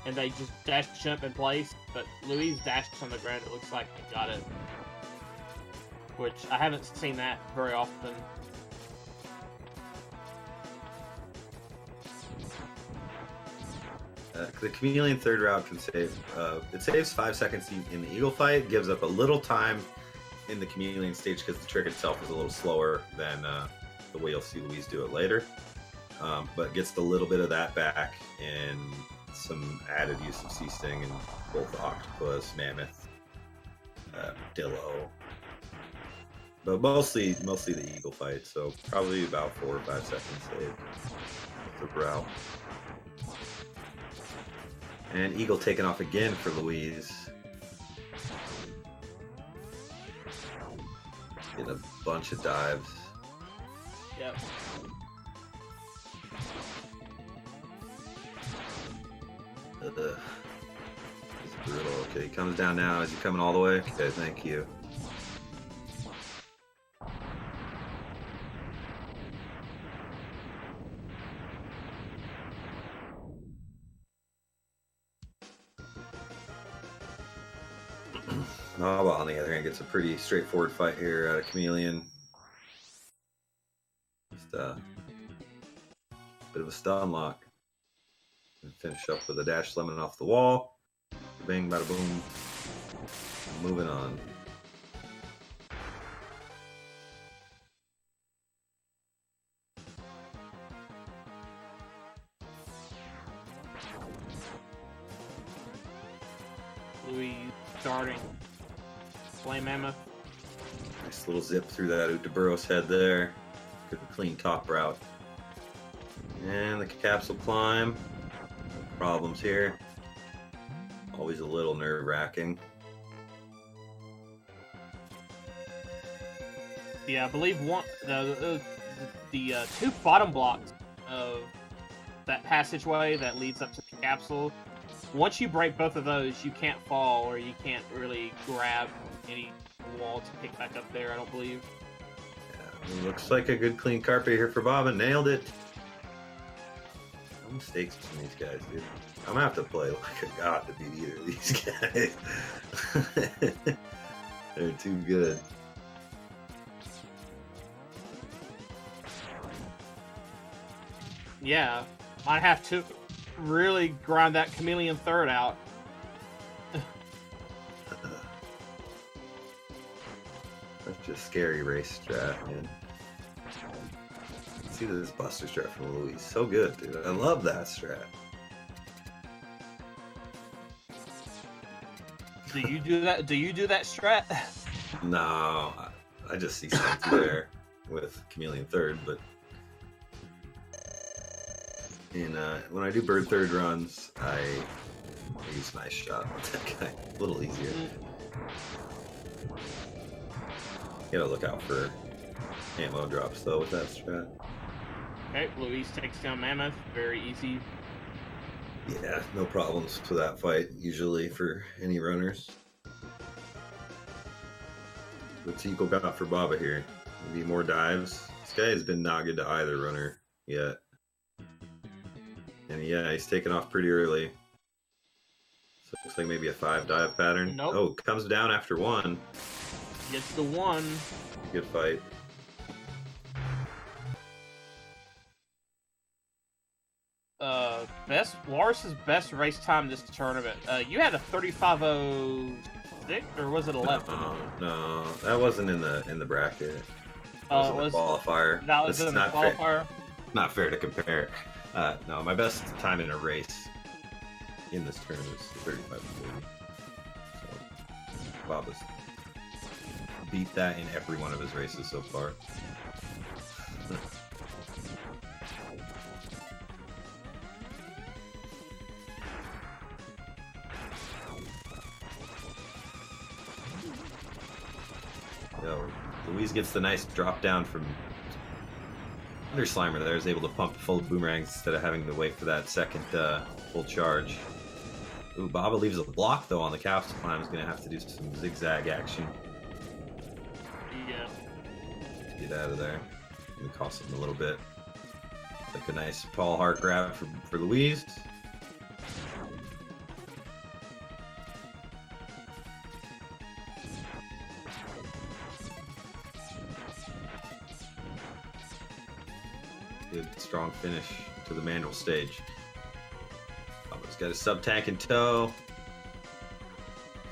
and they just dash jump in place. But Louise dashed on the ground. It looks like they got it, which I haven't seen that very often. The Chameleon third route can save. It saves 5 seconds in the Eagle fight. Gives up a little time in the Chameleon stage because the trick itself is a little slower than the way you'll see Louise do it later. But gets a little bit of that back and some added use of C-Sting in both Octopus, Mammoth, Dillo. But mostly the Eagle fight. So probably about 4 or 5 seconds saved with the route. And Eagle taken off again for Louise. Get a bunch of dives. Yep. It's brutal. Okay, he comes down now. Is he coming all the way? Okay, thank you. Naba, on the other hand, gets a pretty straightforward fight here out of Chameleon. Just a bit of a stun lock. And finish up with a dash lemon off the wall. Bang, bada boom. Moving on. Louise starting. Flame Mammoth. Nice little zip through that Utaburo's head there. Good clean top route. And the capsule climb. No problems here. Always a little nerve-wracking. Yeah, I believe the two bottom blocks of that passageway that leads up to the capsule. Once you break both of those, you can't fall, or you can't really grab any wall to pick back up there, I don't believe. Yeah, looks like a good clean carpet here for Bob, and nailed it. No mistakes from these guys, dude. I'm gonna have to play like a god to beat either of these guys. They're too good. Yeah, might have to really grind that Chameleon third out. That's just scary race strat, man. See this Buster strat from Luis. So good, dude. I love that strat. Do you do that? Do you do that strat? No, I just see something there with Chameleon third, but when I do bird third runs, I use nice shot with that guy. A little easier. Gotta look out for ammo drops though with that strat. Okay, Luis takes down Mammoth. Very easy. Yeah, no problems with that fight usually for any runners. What's Eagle got for Baba here? Maybe more dives. This guy has been not good to either runner yet. And yeah, he's taken off pretty early. So it looks like maybe a 5 dive pattern. Nope. Oh, comes down after 1. Gets the 1. Good fight. Lars's best race time this tournament. You had a 35:06, or was it 11? No, that wasn't in the bracket. That was the qualifier. That was in the qualifier. Fair, not fair to compare. No, my best time in a race in this tournament is 35 40. So Bob has beat that in every one of his races so far. Luis gets the nice drop down from under Slimer there, is able to pump full boomerangs instead of having to wait for that second full charge. Ooh, Baba leaves a block though on the capsule climb. Is going to have to do some zigzag action. Yeah. Get out of there. It costs him a little bit. Like a nice Paul Hart grab for Luis. Good, strong finish to the Mandrill stage. Baba's got his sub tank in tow.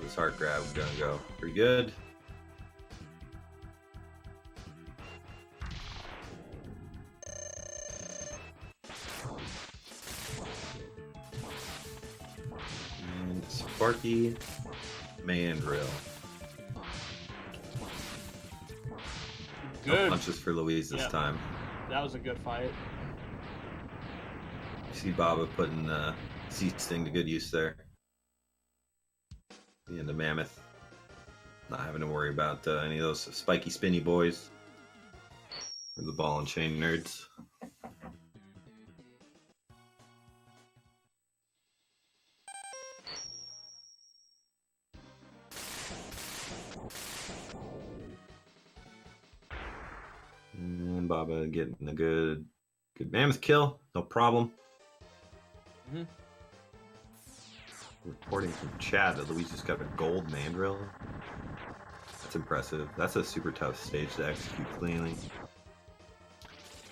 This heart grab is gonna go pretty good. And Sparky Mandrill. Good. No punches for Luis this time. That was a good fight. You see Baba putting Seat Sting to good use there. The end of Mammoth. Not having to worry about any of those spiky spinny boys. Or the ball and chain nerds. And Baba getting a good Mammoth kill, no problem. Reporting from chat that Luis just got a gold Mandrill. That's impressive. That's a super tough stage to execute cleanly.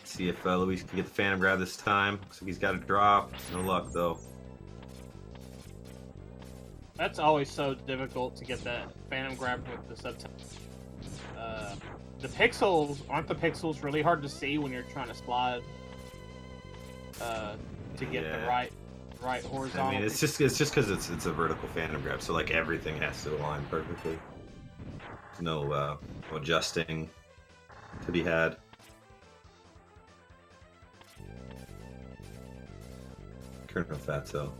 See if Luis can get the Phantom Grab this time. Looks like he's got a drop. No luck though. That's always so difficult to get that Phantom Grab with the sub. The pixels aren't the pixels really hard to see when you're trying to slide to get the right horizontal. I mean, it's just because it's a vertical Phantom Grab, so like everything has to align perfectly. There's no adjusting to be had. Colonel Fatso.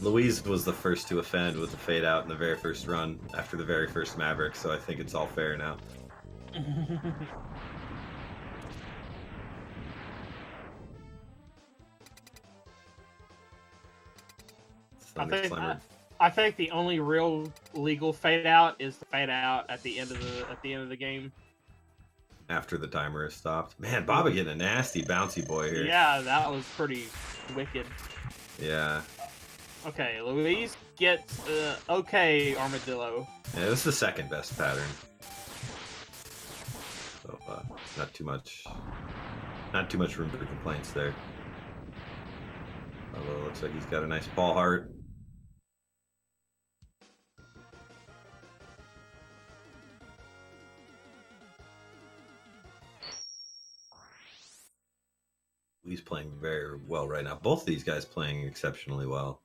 Luis was the first to offend with the fade out in the very first run after the very first Maverick, so I think it's all fair now. I think the only real legal fade out is the fade out at the end of the game. After the timer is stopped. Man, Baba getting a nasty bouncy boy here. Yeah, that was pretty wicked. Yeah. Okay, Luis gets okay Armadillo. Yeah, this is the second best pattern. So not too much room for complaints there. Although it looks like he's got a nice Paul Hart. He's playing very well right now. Both of these guys playing exceptionally well.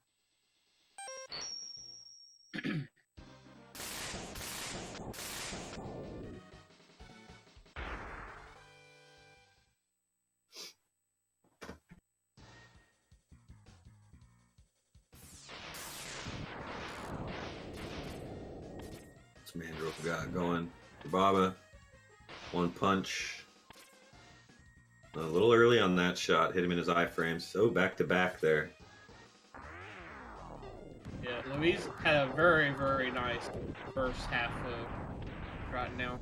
Mandrel got going for Baba. One punch. A little early on that shot. Hit him in his iframes. So back to back there. Yeah, Luis had a very, very nice first half right now.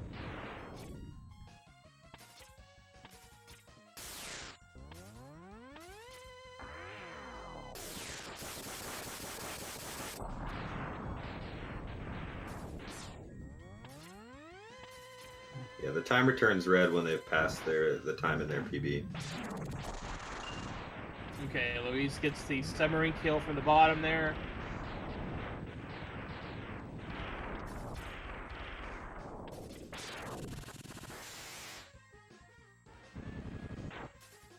Yeah, the timer turns red when they've passed the time in their PB. Okay, Luis gets the submarine kill from the bottom there.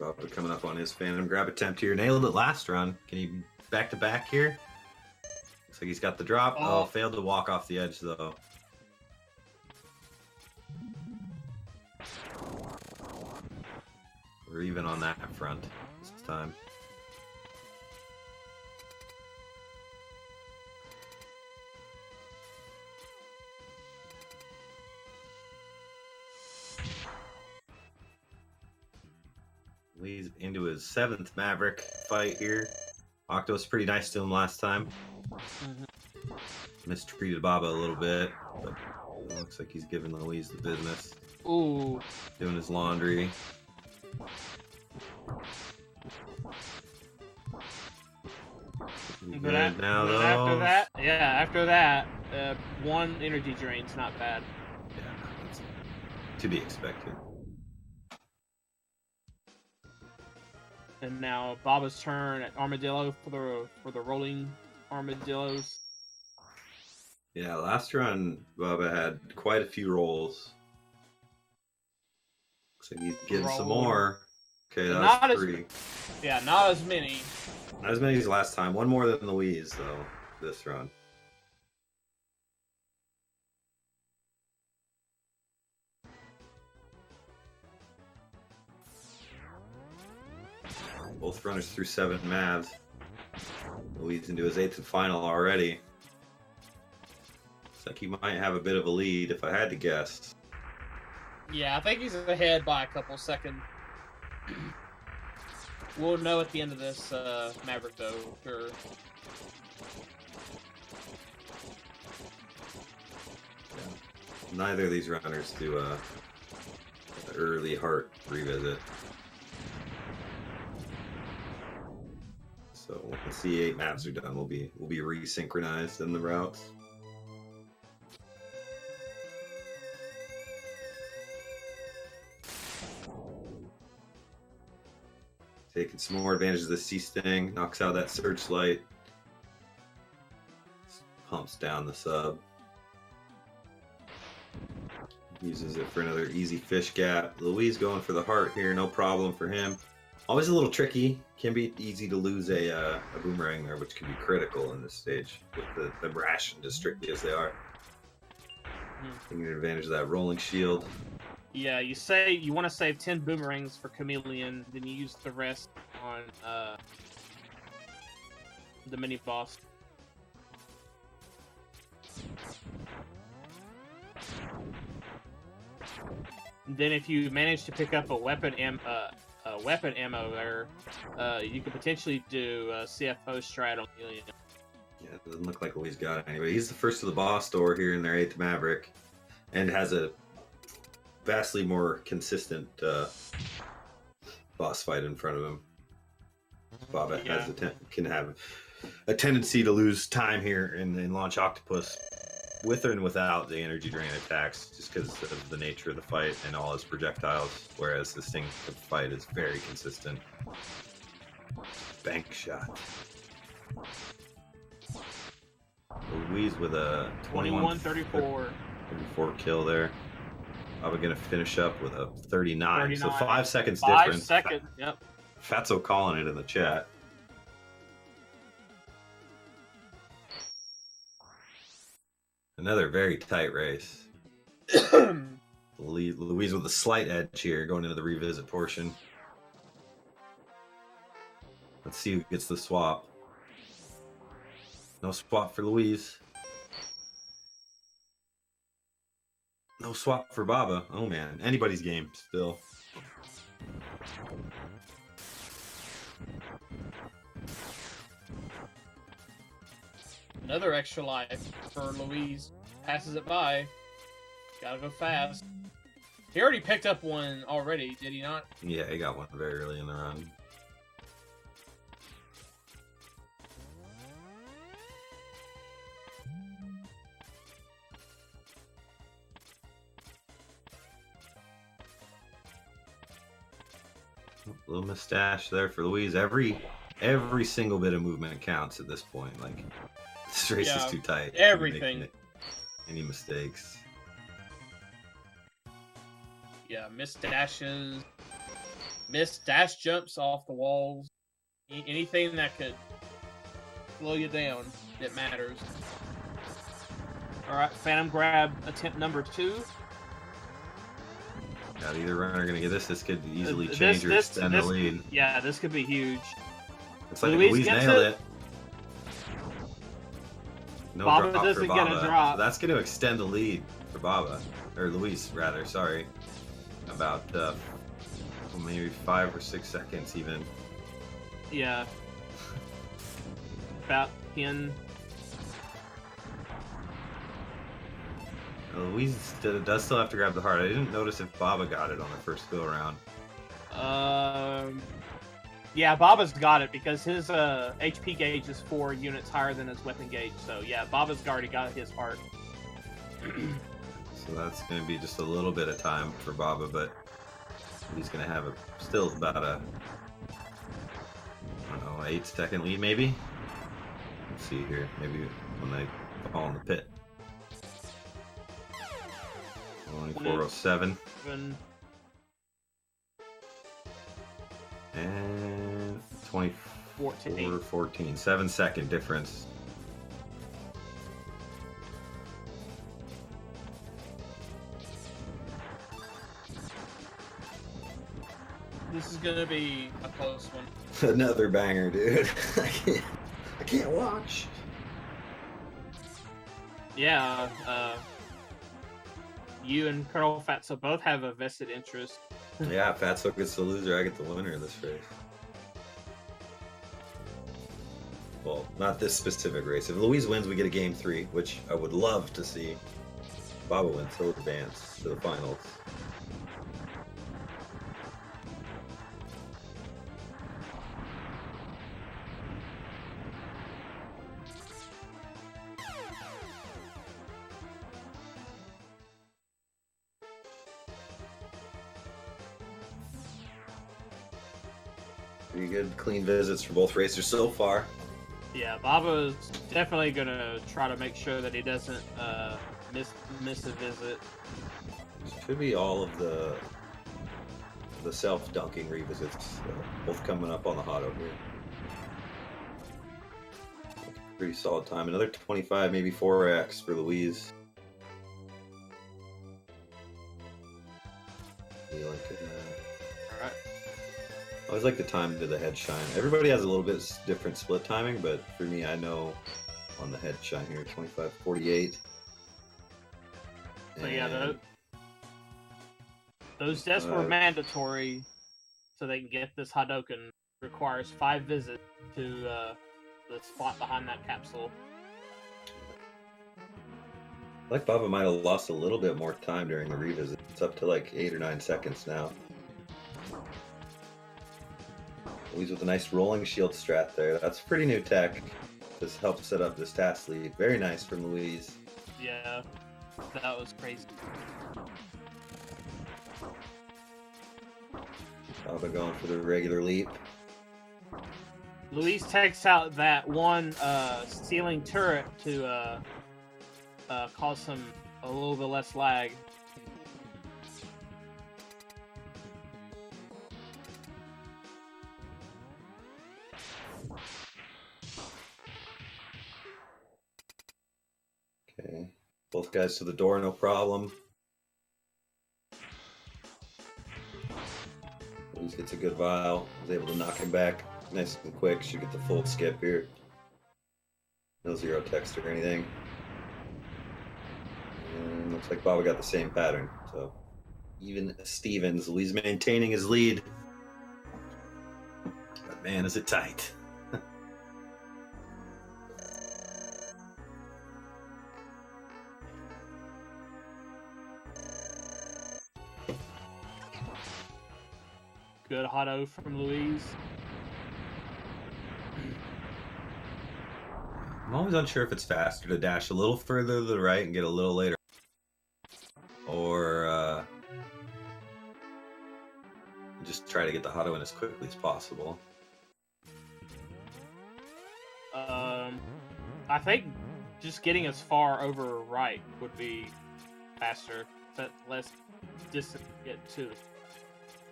Baba coming up on his Phantom grab attempt here. Nailed it last run. Can he back to back here? Looks like he's got the drop. Oh, failed to walk off the edge though. We're even on that front this time. Leads into his 7th Maverick fight here. Octo was pretty nice to him last time. Mistreated Baba a little bit, but it looks like he's giving Luis the business. Ooh. Doing his laundry. But after that, one energy drain's not bad. Yeah, that's to be expected. And now Baba's turn at Armadillo for the rolling armadillos. Yeah, last run Baba had quite a few rolls. Looks like he's getting some more. Okay, that was 3. Yeah, not as many. Not as many as last time. One more than Luis, though, this run. Both runners through 7 Mavs. Luis into his 8th and final already. Looks like he might have a bit of a lead, if I had to guess. Yeah, I think he's ahead by a couple seconds. We'll know at the end of this Maverick, though, sure. Yeah. Neither of these runners do an early heart revisit. So once the 8 maps are done, we'll be resynchronized in the routes. Taking some more advantage of the C-Sting, knocks out that searchlight, pumps down the sub, uses it for another easy fish gap. Luis going for the heart here, no problem for him. Always a little tricky, can be easy to lose a boomerang there, which can be critical in this stage with the rationed as strictly as they are. Taking advantage of that rolling shield. Yeah, you say you want to save 10 boomerangs for Chameleon, then you use the rest on the mini boss. Then if you manage to pick up a weapon ammo there, you could potentially do a CFO strat on Chameleon. Yeah, it doesn't look like Luis got it anyway. He's the first to the boss door here in their 8th Maverick, and has a vastly more consistent boss fight in front of him. Baba can have a tendency to lose time here and launch Octopus with and without the energy drain attacks, just because of the nature of the fight and all his projectiles, whereas the Sting fight is very consistent. Bank shot. Luis with a 21-34 kill there. Baba gonna finish up with a 39. So 5 seconds 5 difference. seconds, yep. Fatso calling it in the chat. Another very tight race. Louise with a slight edge here going into the revisit portion. Let's see who gets the swap. No swap for Louise. No swap for Baba. Oh man, anybody's game still. Another extra life for Louise. Passes it by. Gotta go fast. He already picked up one already, did he not? Yeah, he got one very early in the run. Little mustache there for Louise. Every single bit of movement counts at this point. Like, this race is too tight. Everything. Any mistakes. Yeah, missed dashes, missed dash jumps off the walls. Anything that could slow you down, it matters. Alright, Phantom grab attempt number 2. Got either runner gonna get this. This could easily change or extend the lead. Yeah, this could be huge. Looks like Louise nailed it. No Baba drop doesn't for Baba. get a drop. So that's going to extend the lead for Baba, or Louise rather. Sorry, about maybe 5 or 6 seconds even. Yeah, about 10. Louise does still have to grab the heart. I didn't notice if Baba got it on the first go around. Yeah, Baba's got it because his HP gauge is 4 units higher than his weapon gauge. So yeah, Baba's already got his heart. So that's going to be just a little bit of time for Baba, but he's going to have still about a, I don't know, 8-second lead maybe. Let's see here. Maybe when they fall in the pit. Only 407. And 14. 7-second difference. This is gonna be a close one. Another banger, dude. I can't watch. Yeah, you and Colonel Fatso both have a vested interest. Yeah, Fatso gets the loser, I get the winner of this race. Well, not this specific race. If Louise wins, we get a game 3, which I would love to see. Baba wins, he'll advance to the finals. Pretty good, clean visits for both racers so far. Yeah, Baba's definitely gonna try to make sure that he doesn't miss a visit. Should be all of the self-dunking revisits, both coming up on the hot over here. Pretty solid time. Another 25, maybe 4x for Louise. Alright. I always like the time to the head shine. Everybody has a little bit different split timing, but for me, I know on the head shine here, 25-48. So yeah, those deaths were mandatory, so they can get this Hadoken. Requires 5 visits to the spot behind that capsule. Like Baba might have lost a little bit more time during the revisit. It's up to like 8 or 9 seconds now. Louise with a nice rolling shield strat there. That's pretty new tech. This helps set up this task lead. Very nice from Louise. Yeah, that was crazy. Baba going for the regular leap. Louise takes out that one ceiling turret to cause a little bit less lag. Okay. Both guys to the door, no problem. Luis gets a good vial. Was able to knock him back nice and quick. Should get the full skip here. No zero text or anything. And looks like Baba got the same pattern. So even Stevens, Luis maintaining his lead. But man, is it tight. Good hot-o from Luis. I'm always unsure if it's faster to dash a little further to the right and get a little later, or just try to get the hotto in as quickly as possible. I think just getting as far over right would be faster, but less distance to get to.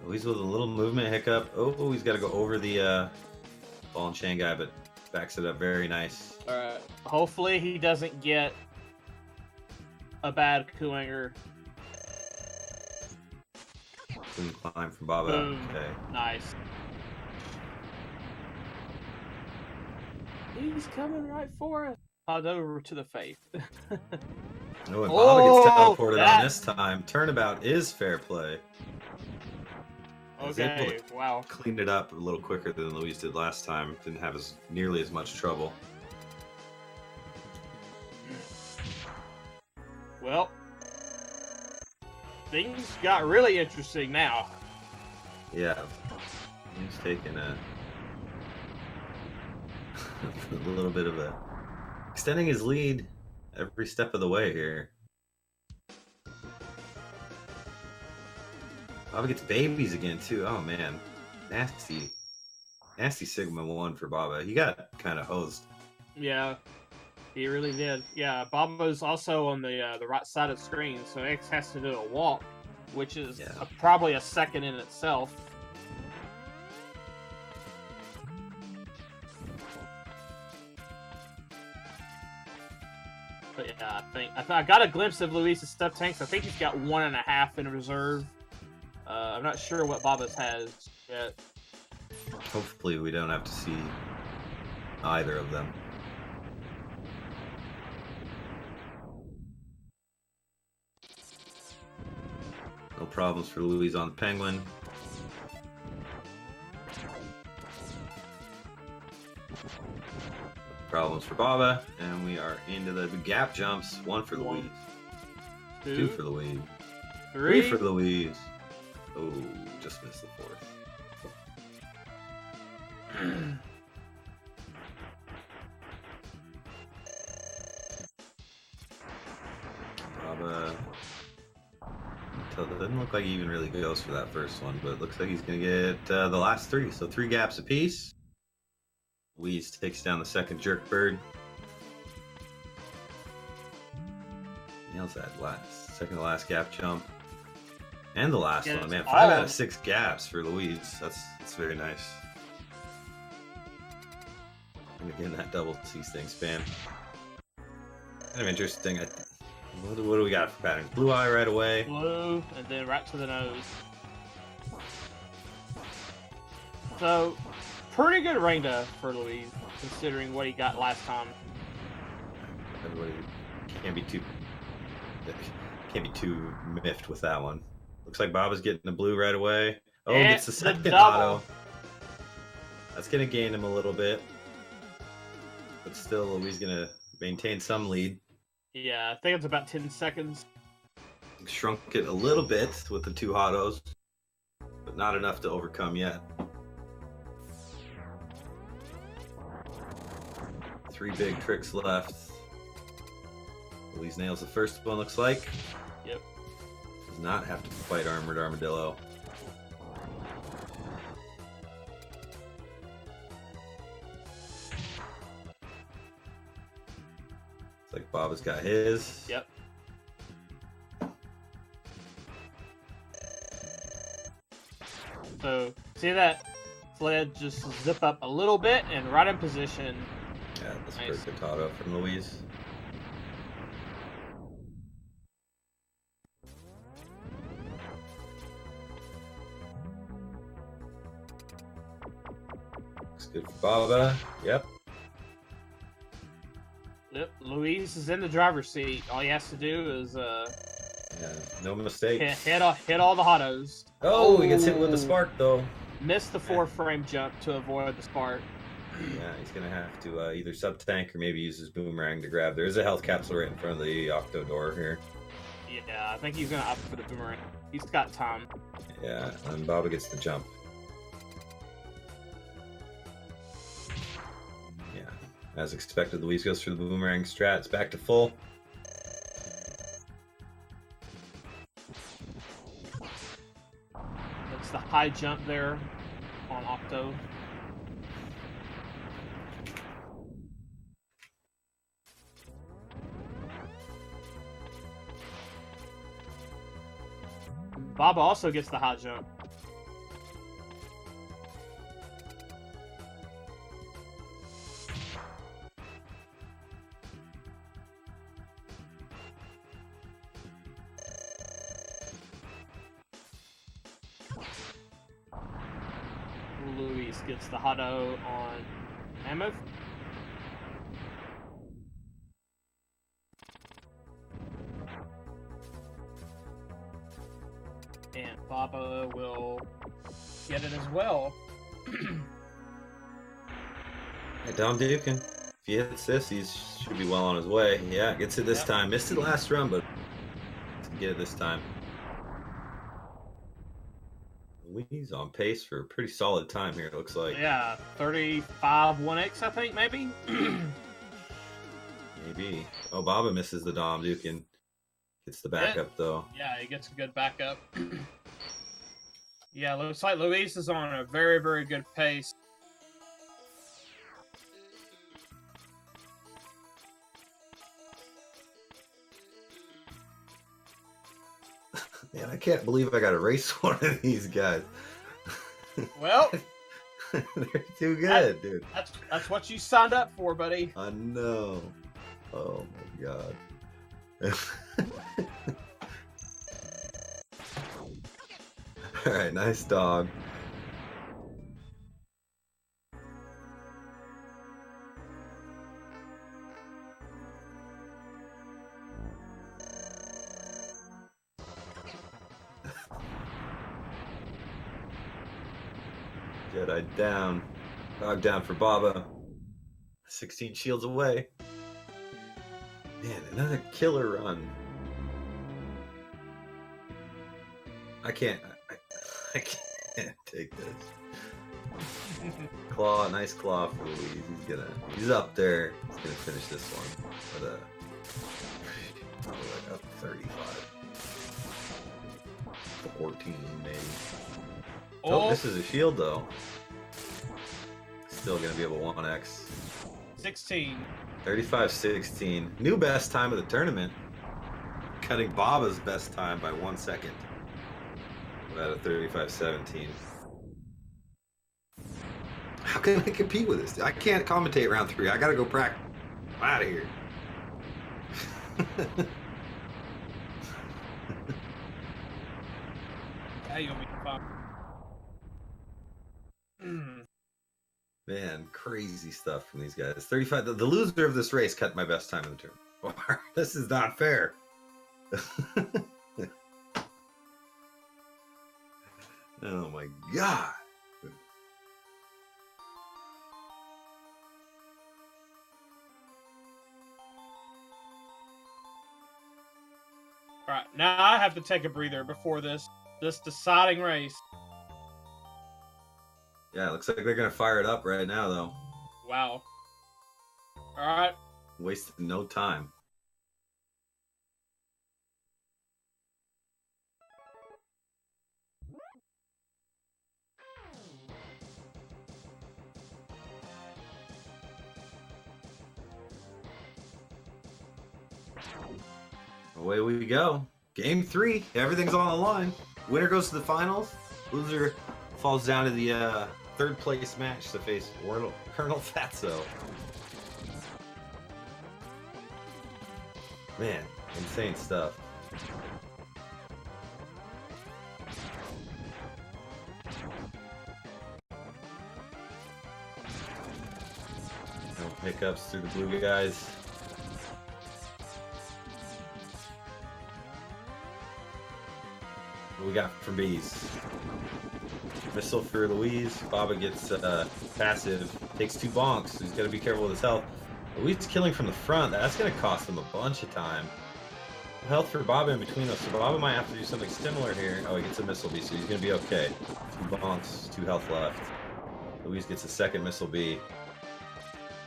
Luis with a little movement hiccup. Oh, he's got to go over the ball and chain guy, but backs it up very nice. Alright, hopefully he doesn't get a bad Kuwanger. Clean climb from Baba. Boom. Okay. Nice. He's coming right for us. Hot over to the faith. No, and Baba gets teleported that- on this time. Turnabout is fair play. He's able Okay, to wow. clean it up a little quicker than Luis did last time. Didn't have nearly as much trouble. Well, things got really interesting now. Yeah. He's taking a little bit of a extending his lead every step of the way here. Baba gets babies again too. Oh man, nasty Sigma 1 for Baba. He got kind of hosed. Yeah, he really did. Yeah, Bobo's also on the right side of the screen, so X has to do a walk, which is probably a second in itself. But yeah, I got a glimpse of Luis's step tanks. I think he's got 1.5 in reserve. I'm not sure what Baba's has yet. Hopefully we don't have to see either of them. No problems for Luis on the Penguin. Problems for Baba, and we are into the gap jumps. 1 for Luis. 2 for Luis. 3 for Luis. Oh, just missed the 4th. Baba. It doesn't look like he even really goes for that first one, but it looks like he's going to get the last 3. So 3 gaps apiece. Luis takes down the second jerk bird. Nails that second to last gap jump. And the last one, man. 5 out of 6 gaps for Luis. That's very nice. And again, that double C-Sting span. Kind of interesting. What do we got for pattern? Blue eye right away. Blue, and then right to the nose. So, pretty good rain for Luis, considering what he got last time. Everybody can't be too miffed with that one. Looks like Baba's getting the blue right away. Oh, and gets the second double. auto. That's gonna gain him a little bit, but still, Luis gonna maintain some lead. Yeah, I think it's about 10 seconds. Shrunk it a little bit with the 2 autos, but not enough to overcome yet. 3 big tricks left. Luis nails the first one, looks like. Yep. Does not have to fight Armored Armadillo. Looks like Baba's got his. Yep. So, see that sled just zip up a little bit and right in position. Yeah, that's nice. perfect auto from Luis. good for Baba. Yep. Yep, Luis is in the driver's seat. All he has to do is Yeah, no mistakes. hit all the hottos. Oh, he gets hit with the spark though. Missed the 4-frame jump to avoid the spark. Yeah, he's gonna have to either sub tank or maybe use his boomerang to grab. There is a health capsule right in front of the octo door here. Yeah, I think he's gonna opt for the boomerang. He's got time. Yeah, and Baba gets the jump. Yeah, as expected, Luis goes through the boomerang strats, back to full. It's the high jump there on octo. Baba also gets the high jump. Luis gets the hotto on Mammoth. And Baba will get it as well. Hey, Dom Dukin, if he hits this, he should be well on his way. Yeah, gets it this time. Missed it last run, but get it this time. Luis on pace for a pretty solid time here, it looks like. Yeah, 35 1x, I think, maybe? Maybe. Oh, Baba misses the Dom Dukin. Gets the backup, though. Yeah, he gets a good backup. Yeah, looks like Luis is on a very, very good pace. Man, I can't believe I got to race one of these guys. Well, they're too good, dude. That's what you signed up for, buddy. I know. Oh my god. All right, nice dog. Jedi down. Dog down for Baba. 16 shields away. Man, another killer run. I can't take this. Claw, nice claw for Luis. He's up there. He's gonna finish this one with a 35. 14 maybe. Oh, this is a shield though. Still gonna be able to 1x. 16. 35-16. New best time of the tournament. Cutting Baba's best time by 1 second. About a 35-17. How can I compete with this? I can't commentate round 3. I gotta go practice. I'm out of here. Yeah, you'll be fine. Man, crazy stuff from these guys. 35. The loser of this race cut my best time in the tournament. This is not fair. Oh my god. Alright, now I have to take a breather before this deciding race. Yeah, it looks like they're gonna fire it up right now though. Wow. Alright. Wasted no time. Away we go. Game 3. Everything's on the line. Winner goes to the finals. Loser falls down to the third place match to face Colonel Fatso. Man, insane stuff. hiccups through the blue guys. What we got for B's? Missile for Luis. Baba gets passive. Takes 2 bonks. He's got to be careful with his health. Luis killing from the front. That's going to cost him a bunch of time. Health for Baba in between us. So Baba might have to do something similar here. Oh, he gets a missile B, so he's going to be okay. 2 bonks, 2 health left. Luis gets a second missile B.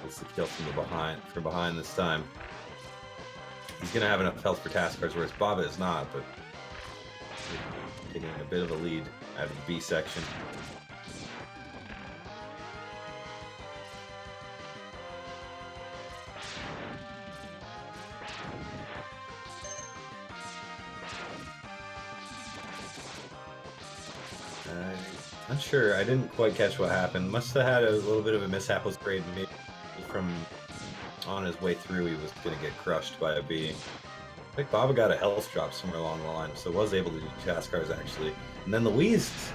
Gets the kill from behind this time. He's going to have enough health for task cards, whereas Baba is not, but taking a bit of a lead out of the B section. Unsure, I didn't quite catch what happened. Must have had a little bit of a mishap with grade. Maybe from on his way through he was going to get crushed by a B. I think Baba got a health drop somewhere along the line, so was able to do task cards actually. And then Luis,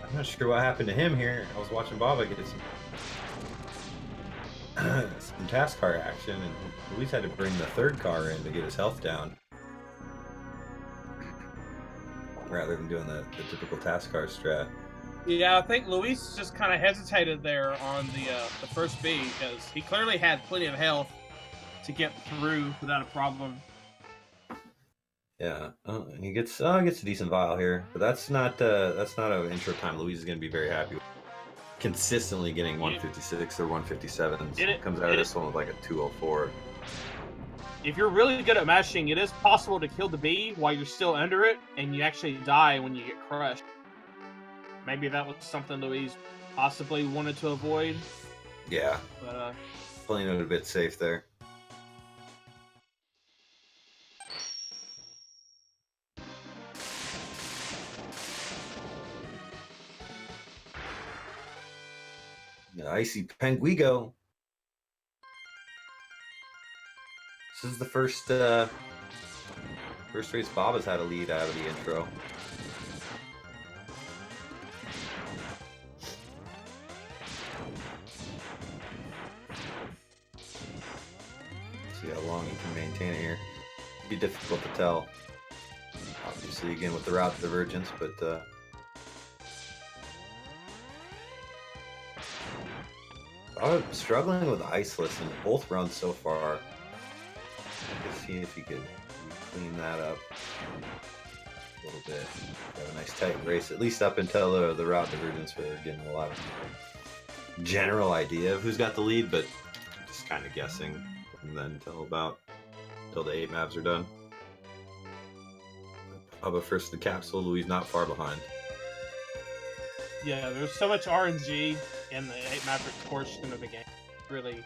I'm not sure what happened to him here. I was watching Baba get some task card action, and Luis had to bring the 3rd car in to get his health down, rather than doing the typical task card strat. Yeah, I think Luis just kind of hesitated there on the first B because he clearly had plenty of health to get through without a problem. Yeah, he gets a decent vial here, but that's not an intro time. Luis is going to be very happy with. Consistently getting 156 or 157s. Comes out of this one with like a 204. If you're really good at mashing, it is possible to kill the B while you're still under it, and you actually die when you get crushed. Maybe that was something Luis possibly wanted to avoid. Yeah, but playing it a bit safe there. The Icy Penguigo. This is the first race Baba's had a lead out of the intro. See how long he can maintain it here. It'd be difficult to tell. Obviously, again with the route divergence, but I'm struggling with Iceless in both runs so far. Let's see if he could clean that up a little bit. Have a nice tight race, at least up until the route divergence. We're getting a lot of general idea of who's got the lead, but just kind of guessing from then until the 8 maps are done. Baba first in the capsule. Luis not far behind. yeah, there's so much RNG in the 8 Maverick portion of the game. Really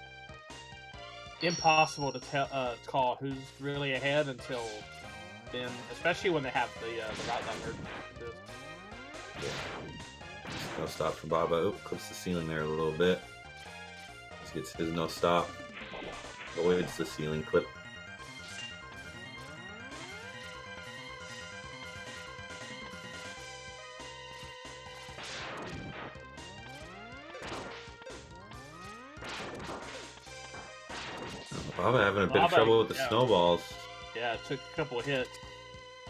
impossible to call who's really ahead until then, especially when they have the route divergence. Yeah. No stop from Baba. Oh, clips the ceiling there a little bit. Just gets his no stop. Avoids the ceiling clip. Baba having a bit of trouble with the snowballs. Yeah, it took a couple of hits.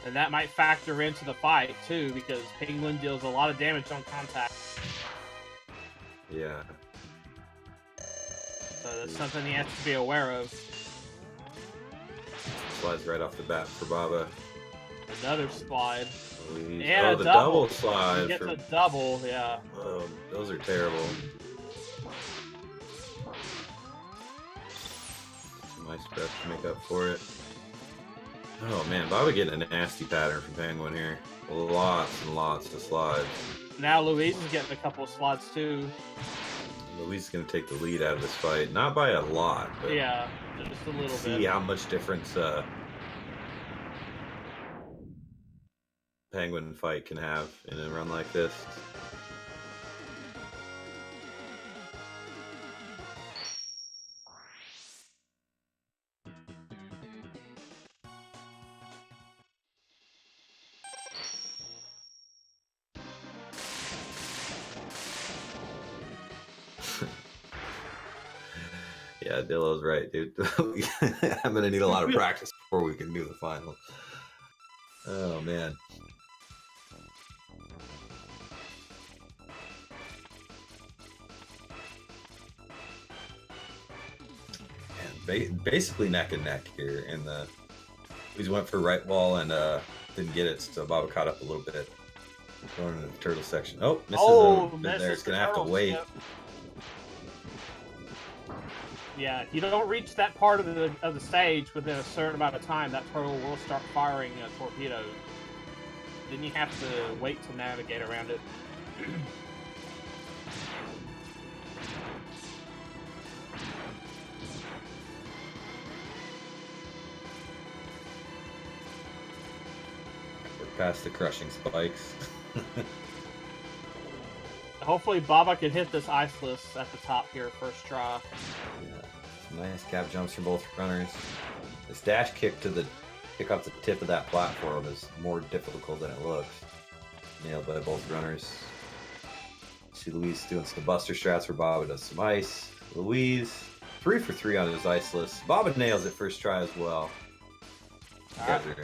And that might factor into the fight, too, because Penguin deals a lot of damage on contact. Yeah. So that's something he has to be aware of. Slides right off the bat for Baba. Another slide. And the double slide. He gets a double, yeah. Oh, those are terrible. Nice prep to make up for it. Oh man, Baba getting a nasty pattern from Penguin here. Lots and lots of slides. Now Luis is getting a couple of slides too. Luis is going to take the lead out of this fight. Not by a lot, but yeah, just a little bit. See how much difference Penguin fight can have in a run like this. Yeah, Dillo's right, dude. I'm gonna need a lot of practice before we can do the final. Oh man. And basically neck and neck here in the. He went for right wall and didn't get it, so Baba caught up a little bit. Going into the turtle section. Oh, misses there. It's gonna have to wait. Yep. Yeah, if you don't reach that part of the stage within a certain amount of time, that turtle will start firing torpedoes. Then you have to wait to navigate around it. We're past the crushing spikes. Hopefully Baba can hit this iceless at the top here first try. Yeah. Nice cap jumps from both runners. This dash kick off the tip of that platform is more difficult than it looks. Nailed by both runners. See Luis doing some buster strats where Baba does some ice. Luis 3 for 3 on his iceless. Baba nails it first try as well. Guys are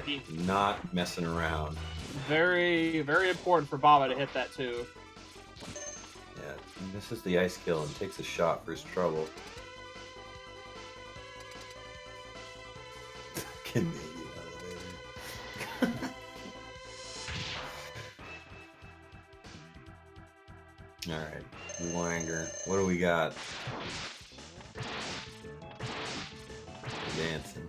not messing around. Very, very important for Baba to hit that too. Yeah, misses the ice kill and takes a shot for his trouble. Canadian elevator. Alright, Wanger. What do we got? Dancing.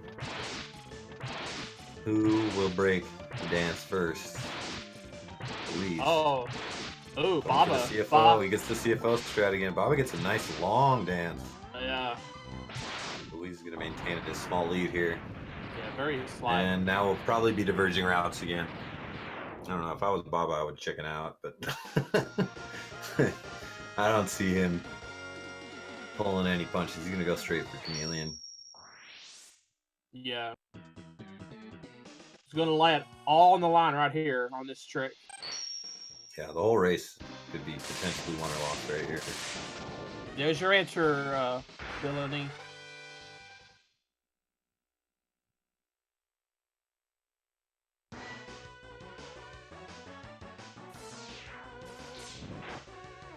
Who will break the dance first? Luis. Oh, Baba. CFO. Baba. He gets the CFO strat again. Baba gets a nice long dance. Yeah. Luis is going to maintain a small lead here. Yeah, very slight. And now we'll probably be diverging routes again. I don't know. If I was Baba, I would chicken out, but I don't see him pulling any punches. He's going to go straight for Chameleon. Yeah. He's going to lay it all on the line right here on this trick. Yeah, the whole race could be potentially won or lost right here. There's your answer, Villainy.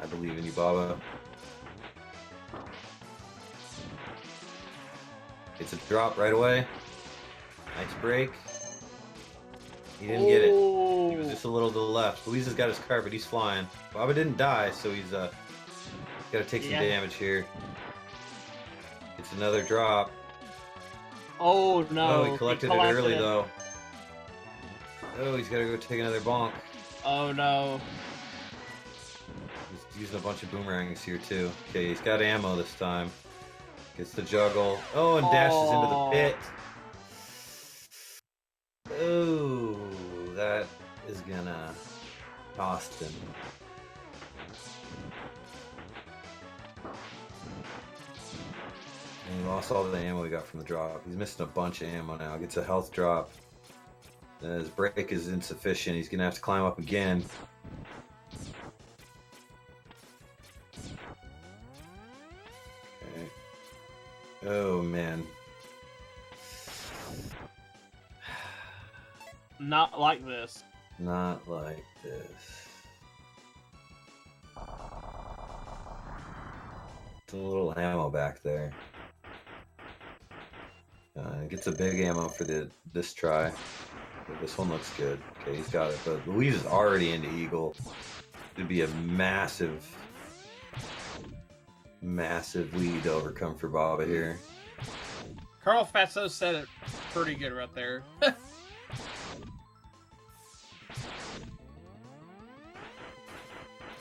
I believe in you, Baba. It's a drop right away. Nice break. He didn't get it. He was just a little to the left. Luis has got his carpet. He's flying. Baba didn't die, so he's got to take some damage here. It's another drop. Oh, no. Oh, he collected it early, though. Oh, he's got to go take another bonk. Oh, no. He's using a bunch of boomerangs here, too. Okay, he's got ammo this time. Gets the juggle. Oh, and dashes into the pit. Oh, that is gonna cost him. And he lost all the ammo he got from the drop. He's missing a bunch of ammo now. Gets a health drop. His break is insufficient. He's gonna have to climb up again. Okay. Oh man. Not like this. Not like this. It's a little ammo back there. Gets a big ammo for this try. But this one looks good. Okay, he's got it. But Luis is already into Eagle. It'd be a massive lead to overcome for Baba here. Carl Fatso said it pretty good right there.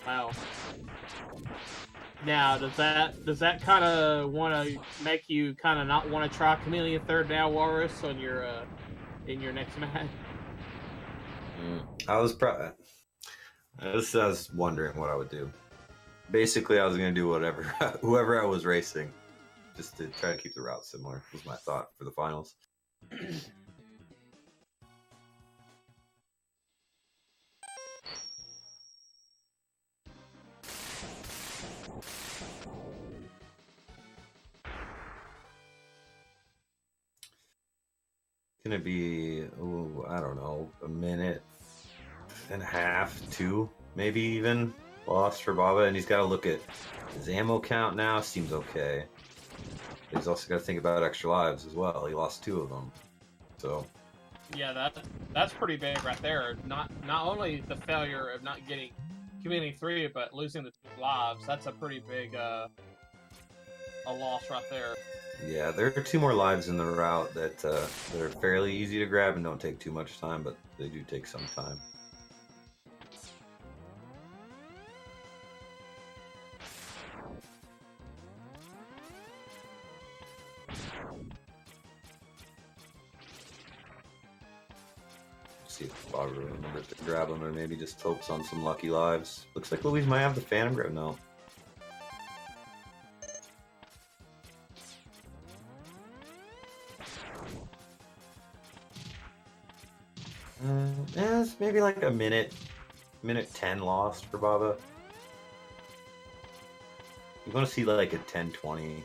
Wow. Now, does that kind of want to make you kind of not want to try Chameleon third now, Walrus, on your in your next match? I was wondering what I would do. Basically, I was gonna do whoever I was racing, just to try to keep the route similar. Was my thought for the finals. gonna be, ooh, I don't know, a minute and a half, 2, maybe even lost for Baba, and he's got to look at his ammo count now. Seems okay. But he's also got to think about extra lives as well. He lost 2 of them, so Yeah, that's pretty big right there. Not only the failure of not committing 3, but losing the 2 lives. That's a pretty big a loss right there. Yeah, there are 2 more lives in the route that are fairly easy to grab and don't take too much time, but they do take some time. See if Bobby remembers to grab them, or maybe just hopes on some lucky lives. Looks like Louise might have the Phantom grab. No. Yeah, it's maybe like a minute 10 lost for Baba. You want to see like a 10-20.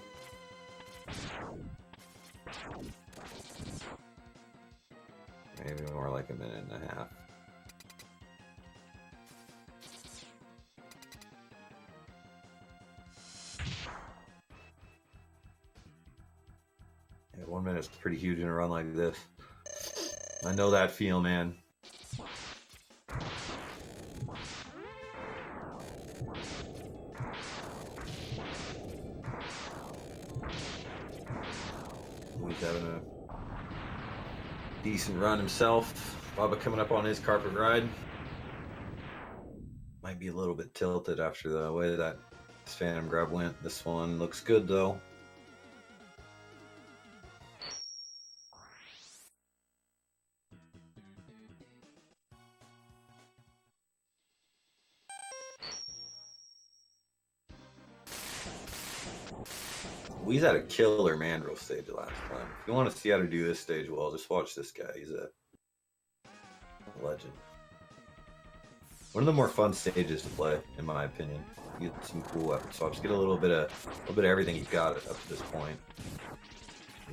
Maybe more like a minute and a half. Yeah, 1 minute's pretty huge in a run like this. I know that feel, man. He's having a decent run himself. Baba coming up on his carpet ride. Might be a little bit tilted after the way that this Phantom grab went. This one looks good though. He's had a killer mandrel stage last time. If you want to see how to do this stage well, just watch this guy. He's a legend. One of the more fun stages to play, in my opinion. You get some cool weapon swaps. Get a little bit of everything you've got up to this point.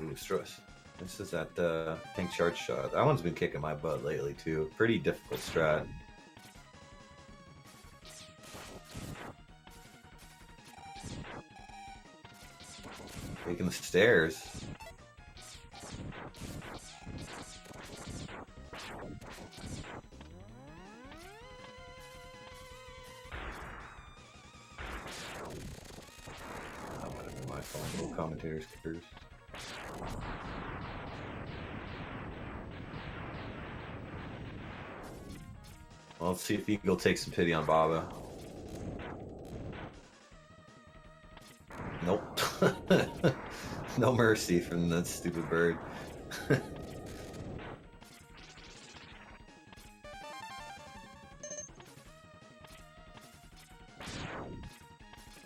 Ooh, stress. This is that pink charge shot. That one's been kicking my butt lately too. Pretty difficult strat. Taking the stairs. That might have been my phone. Little commentators curse. Well, let's see if Eagle takes some pity on Baba. Nope. No mercy from that stupid bird.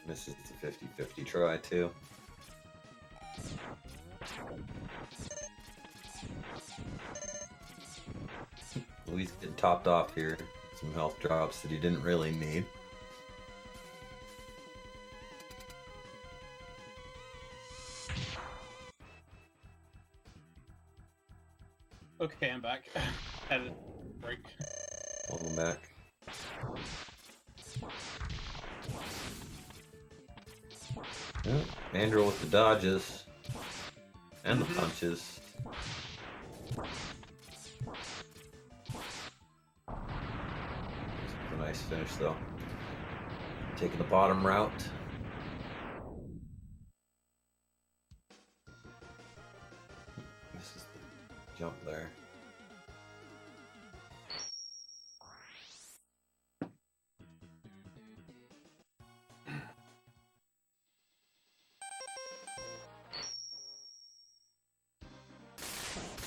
Misses the 50-50 try too. Louise getting topped off here. Some health drops that he didn't really need. Okay, I'm back. Had a break. Welcome back. Yeah, Mandrill with the dodges and the punches. A nice finish though. Taking the bottom route. This is the jump there.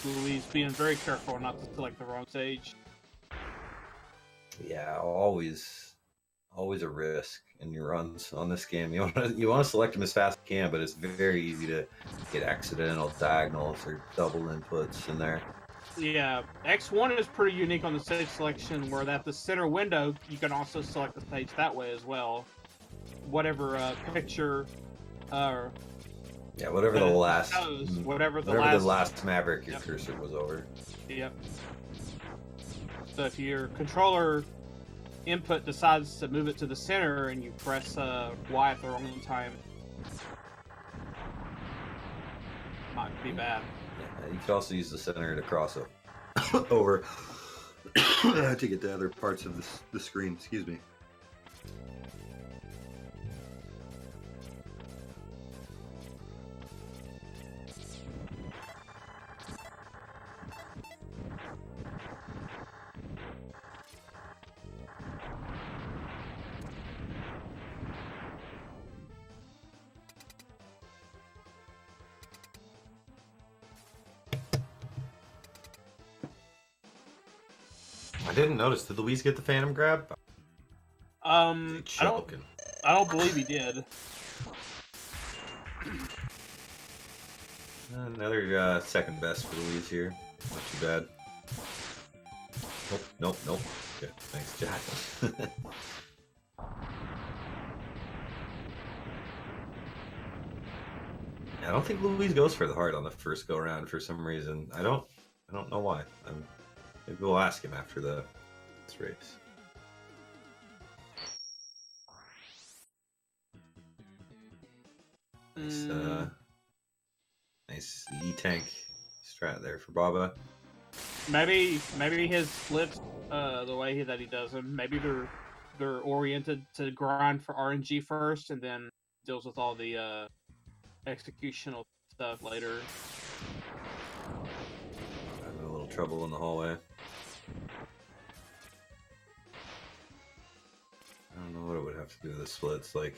Louise being very careful not to select the wrong stage. Yeah, always a risk in your runs on this game. You want to select them as fast as you can, but it's very easy to get accidental diagonals or double inputs in there. Yeah, X1 is pretty unique on the stage selection, where at the center window, you can also select the stage that way as well. Whatever picture Yeah, whatever the last, whatever the last Maverick your cursor was over. Yep. So if your controller input decides to move it to the center and you press Y at the wrong time, might be bad. Yeah, you can also use the center to cross over to get to other parts of the screen. Excuse me. I didn't notice. Did Luis get the Phantom grab? I don't believe he did. Another second best for Luis here. Not too bad. Nope. Okay, thanks, Jack. I don't think Luis goes for the heart on the first go around for some reason. I don't know why. Maybe we'll ask him after this race. Nice E-tank strat there for Baba. Maybe his flips the way that he does them. Maybe they're oriented to grind for RNG first, and then deals with all the executional stuff later. Having a little trouble in the hallway. I don't know what it would have to do with the splits. Like,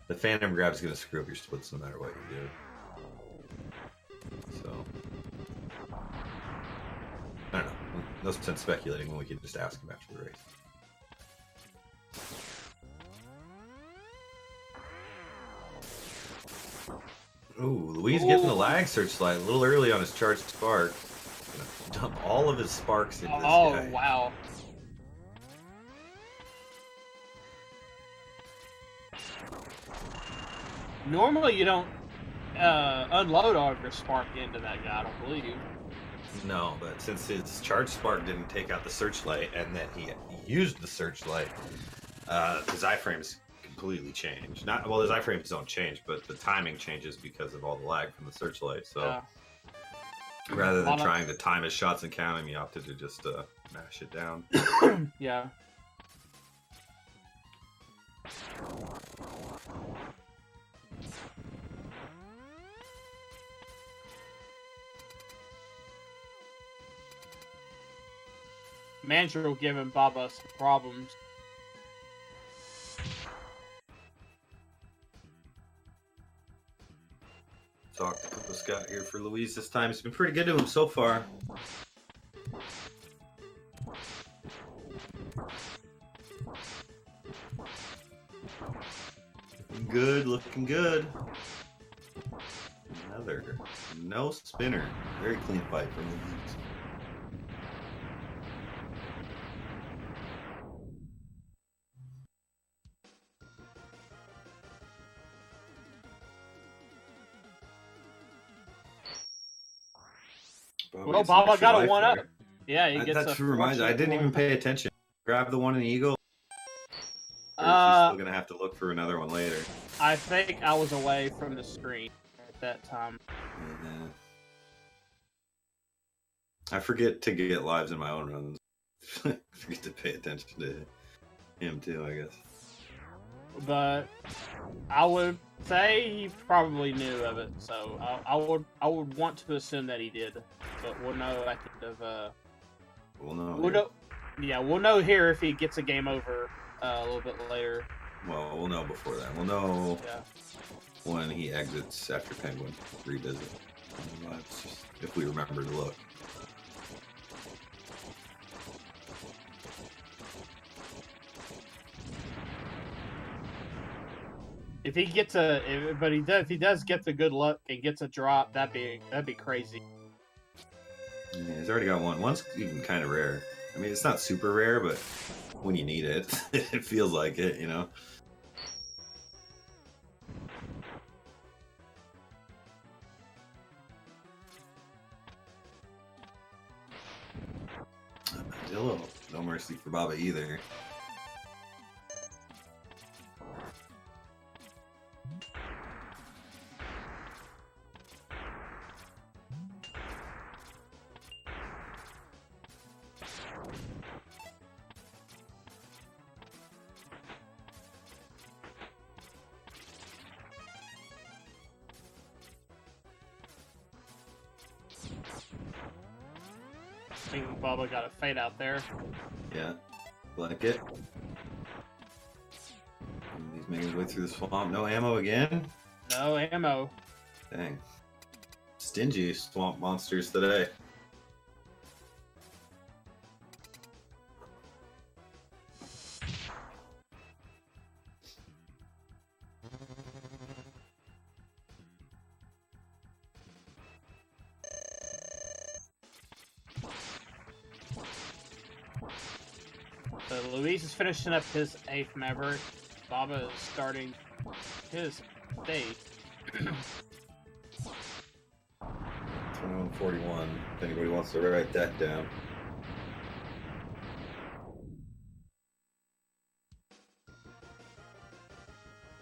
the Phantom grab is going to screw up your splits no matter what you do. So, I don't know. No sense speculating when we can just ask him after the race. Ooh, Luis getting the lag searchlight a little early on his charged spark. Gonna dump all of his sparks into this guy. Oh, wow. Normally you don't unload all of your spark into that guy, I don't believe. No, but since his charge spark didn't take out the searchlight, and then he used the searchlight, his iframes completely changed. Well, his iframes don't change, but the timing changes because of all the lag from the searchlight. So rather than trying to time his shots and count him, he opted to just mash it down. Yeah. Manager will give him Baba some problems. Talk to Papa Scott here for Luis this time. He's been pretty good to him so far. Looking good. Another no spinner. Very clean fight from Luis. Well, Baba got a 1-up. Yeah, he gets that reminds me, I didn't even pay attention. Grab the one in the Eagle. Or is he still going to have to look for another one later? I think I was away from the screen at that time. Yeah. I forget to get lives in my own runs. Forget to pay attention to him too, I guess. But I would say he probably knew of it, so I would want to assume that he did. But we'll know at the end of We'll know. We'll know here if he gets a game over a little bit later. Well, we'll know before that. We'll know when he exits after Penguin revisit. Just, if we remember to look. If he gets if he does get the good luck and gets a drop, that'd be crazy. Yeah, he's already got one. One's even kind of rare. I mean, it's not super rare, but when you need it, it feels like it, you know. No mercy for Baba either. I think Baba got a fade out there. Yeah, like it. He's making his way through the swamp. No ammo again? No ammo. Dang. Stingy swamp monsters today. So Luis is finishing up his 8th Maverick. Baba is starting his 8th. 2141. If anybody wants to write that down.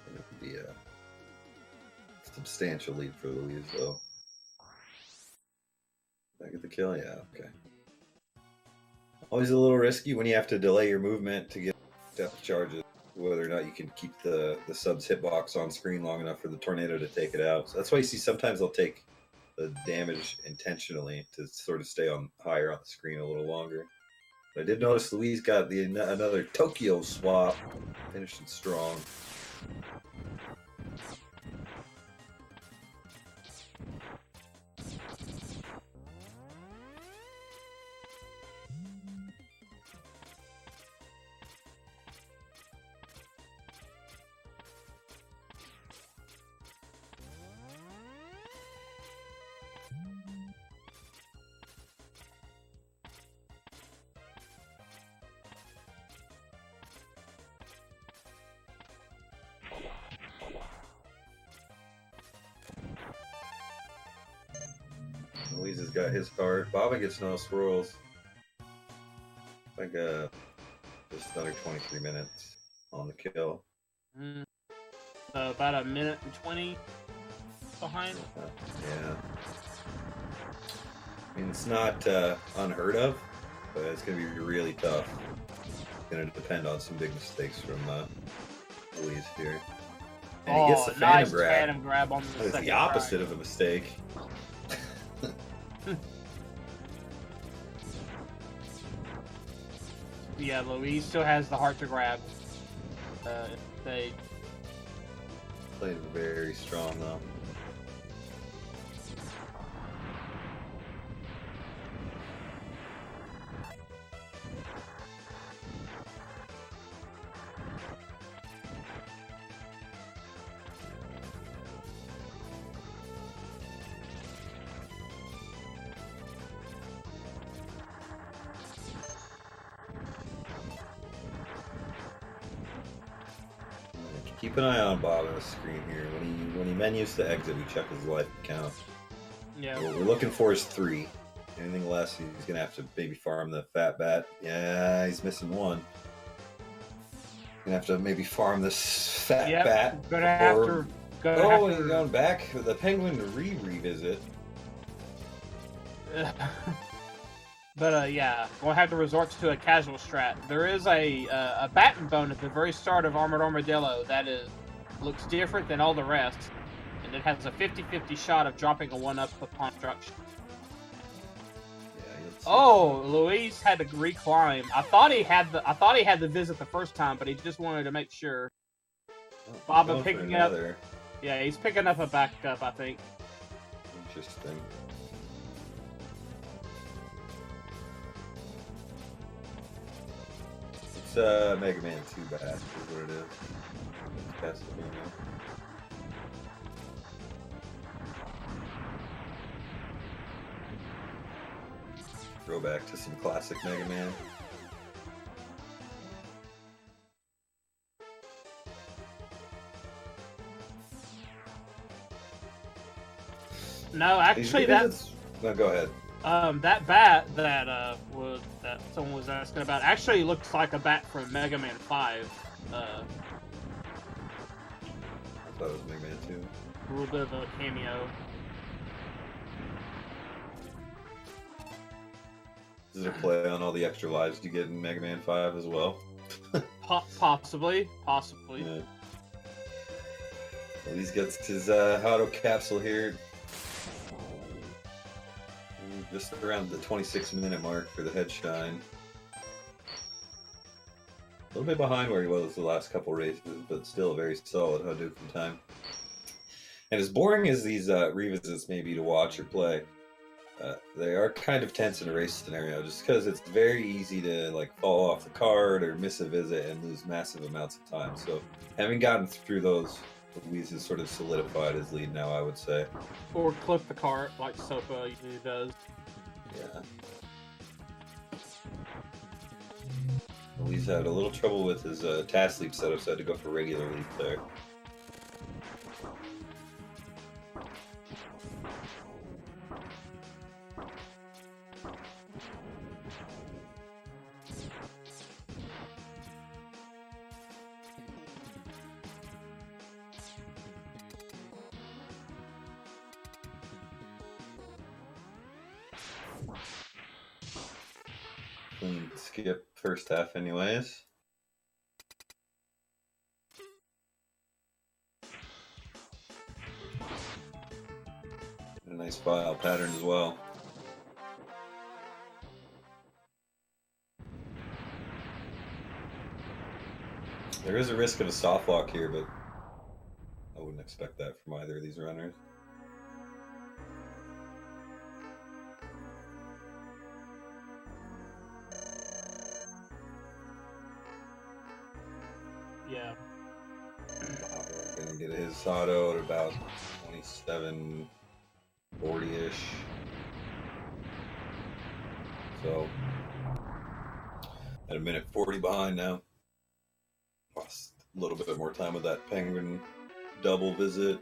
It would be a substantial lead for Luis, though. Did I get the kill? Yeah, okay. Always a little risky when you have to delay your movement to get depth charges, whether or not you can keep the sub's hitbox on screen long enough for the tornado to take it out. So that's why you see sometimes they'll take the damage intentionally to sort of stay on higher on the screen a little longer. But I did notice Luis got another Tokyo swap, finishing strong. Luis has got his card. Baba gets no swirls. Like just another 23 minutes on the kill. So about a minute and 20 behind. Yeah. I mean, it's not unheard of, but it's going to be really tough. It's going to depend on some big mistakes from Luis here. And he gets the nice phantom grab on the It's second the opposite try. of a mistake. Yeah, Luis still has the heart to grab. They Played very strong, though. Keep an eye on Bob on the screen here. When he menus to exit, we check his life count. yeah. What we're looking for is 3. Anything less, he's gonna have to maybe farm the fat bat. Yeah, he's missing one. Gonna have to maybe farm this fat bat. Gonna have to. He's going back for the penguin to revisit. But yeah, we'll have to resort to a casual strat. There is a batten bone at the very start of Armored Armadillo that looks different than all the rest, and it has a 50-50 shot of dropping a 1-up upon destruction. Oh, Luis had to reclimb. I thought he had the visit the first time, but he just wanted to make sure. Baba picking up. Yeah, he's picking up a backup, I think. Interesting. It's Mega Man 2 Bash is what it is. It's Castlevania. Throwback to some classic Mega Man. No, actually No, go ahead. That bat that that someone was asking about actually looks like a bat from Mega Man 5. I thought it was Mega Man 2. A little bit of a cameo. Does it play on all the extra lives you get in Mega Man 5 as well? Possibly. Yeah. Well, he's got his auto capsule here. Just around the 26-minute mark for the head shine. A little bit behind where he was the last couple races, but still a very solid Hadouken time. And as boring as these revisits may be to watch or play, they are kind of tense in a race scenario, just because it's very easy to like fall off the cart or miss a visit and lose massive amounts of time. So having gotten through those, Luis has sort of solidified his lead now, I would say. Or clip the cart like Sopa usually does. Yeah. Luis had a little trouble with his task leap setup, so I had to go for regular leap there. Clean skip first half anyways. A nice file pattern as well. There is a risk of a soft lock here, but I wouldn't expect that from either of these runners. Yeah. Gonna get his auto at about 27:40-ish. So at a minute 40 behind now. Lost a little bit more time with that penguin double visit.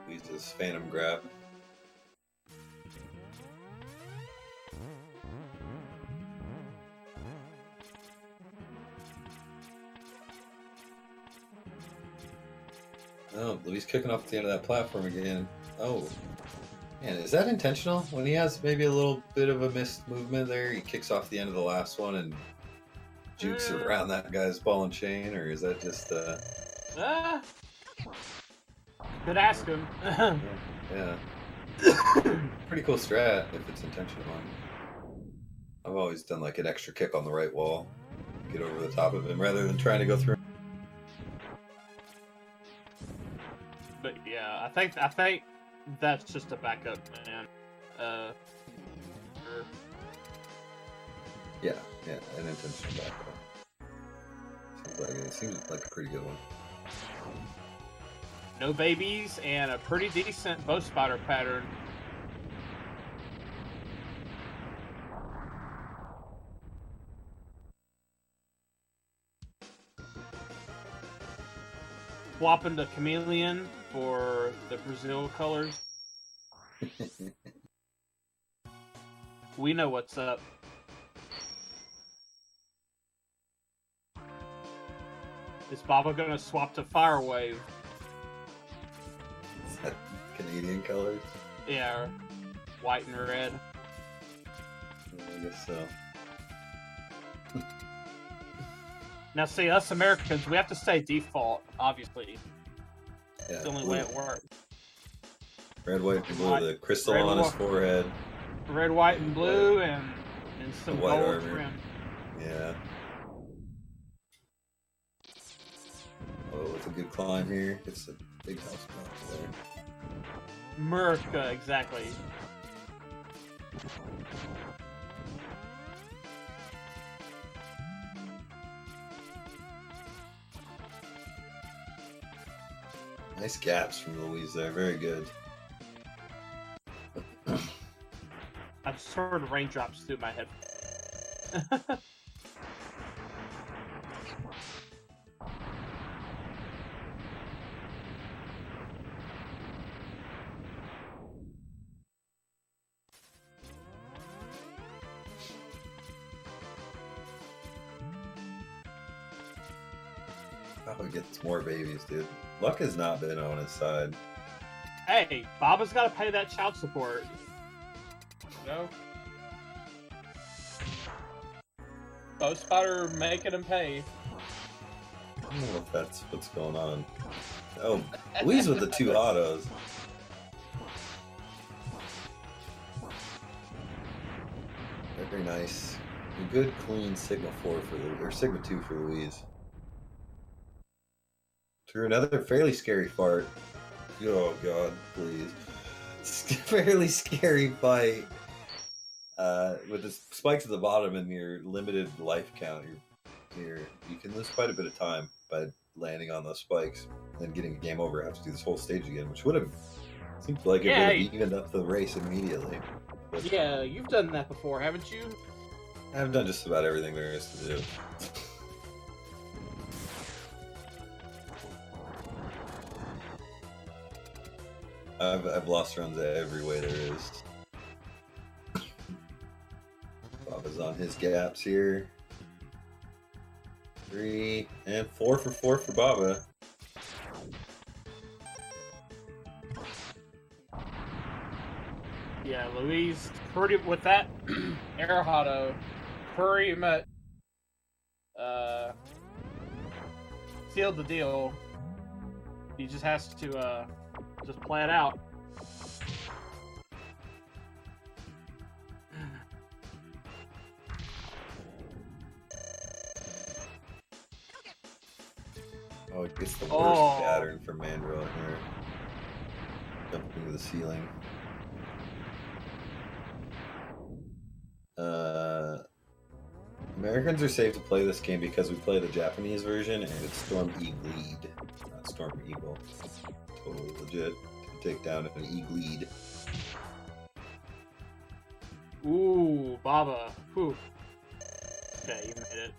Leads his phantom grab. Oh, Luis kicking off at the end of that platform again. Oh, man, is that intentional? When he has maybe a little bit of a missed movement there, he kicks off the end of the last one and jukes around that guy's ball and chain, or is that just could ask him. yeah. Pretty cool strat if it's intentional. I've always done like an extra kick on the right wall, get over the top of him rather than trying to go through. But yeah, I think that's just a backup, man. Sure. Yeah, an intentional backup. Seems like a pretty good one. No babies and a pretty decent bow spider pattern. Swapping the chameleon for the Brazil colors. We know what's up. Is Baba gonna swap to Fire Wave? Is that Canadian colors? Yeah, white and red. I guess so. Now, see, us Americans, we have to stay default, obviously. Yeah, It's the only blue. way it works. Red, white, and blue, the crystal on his forehead. Red, white, and blue, and some white gold armor. trim. Yeah. Oh, it's a good climb here. It's a big house box there. America, exactly. Nice gaps from Luis there. Very good. I just heard raindrops through my head. Oh, he gets more babies, dude. Luck has not been on his side. Hey, Baba's got to pay that child support. You know? Ghost Spider making him pay. I don't know if that's what's going on. Oh, Luis with the 2 autos. Very nice. A good, clean Sigma 4 for Sigma 2 for Luis. Through another fairly scary fart. Oh god, please. Fairly scary fight. With the spikes at the bottom and your limited life count, you can lose quite a bit of time by landing on those spikes and then getting a game over. Have to do this whole stage again, which would have seemed like it would have evened up the race immediately. But yeah, you've done that before, haven't you? I've done just about everything there is to do. I've lost runs every way there is. Baba's on his gaps here. 3 and 4 for 4 for Baba. Yeah, Luis, pretty with that air auto, pretty much sealed the deal. He just has to just play it out. Oh, it gets the worst pattern from Mandrill here. Jumping to the ceiling. Americans are safe to play this game because we play the Japanese version and it's Storm E-Bleed, not Storm Eagle. Totally legit to take down an E-Bleed. Ooh, Baba. Whew. Okay, you made it.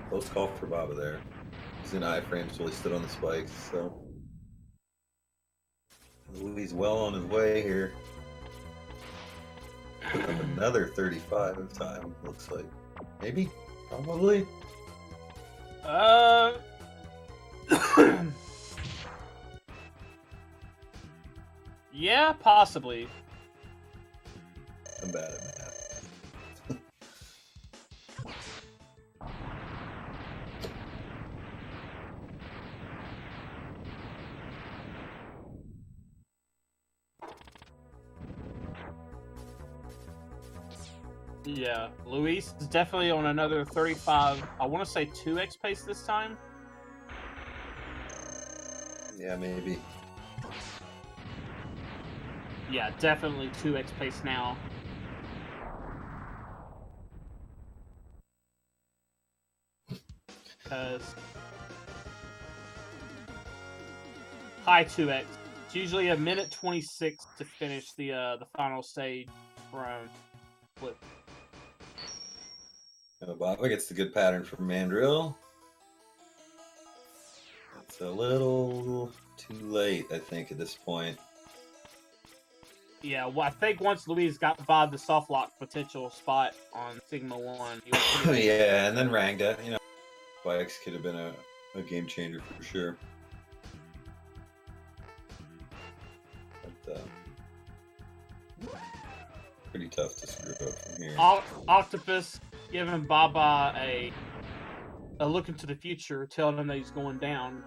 Close call for Baba there. He's in iframes till he stood on the spikes, so Luis well on his way here. Put up another 35 of time, looks like. Maybe? Probably? Yeah, possibly. I'm bad at math. Yeah, Luis is definitely on another 35. I want to say 2x pace this time. Yeah, maybe. Yeah, definitely 2x pace now. Because high 2x. It's usually a minute 26 to finish the final stage from flip. Baba gets the good pattern from Mandrill. It's a little too late, I think, at this point. Yeah, well, I think once Luis got by the soft lock potential spot on Sigma 1, he was yeah, and then Rangda, you know, Spikes could have been a game changer for sure. But, pretty tough to screw up from here. Octopus giving Baba a look into the future, telling him that he's going down.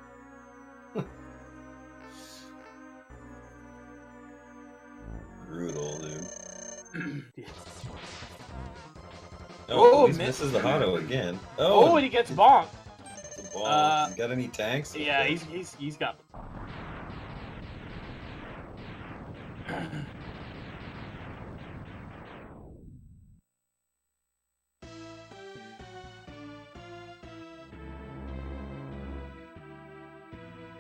Brutal, dude. Yeah. Oh, he misses the auto again. Oh, and he gets bonked. The ball. You got any tanks? Yeah, he's got.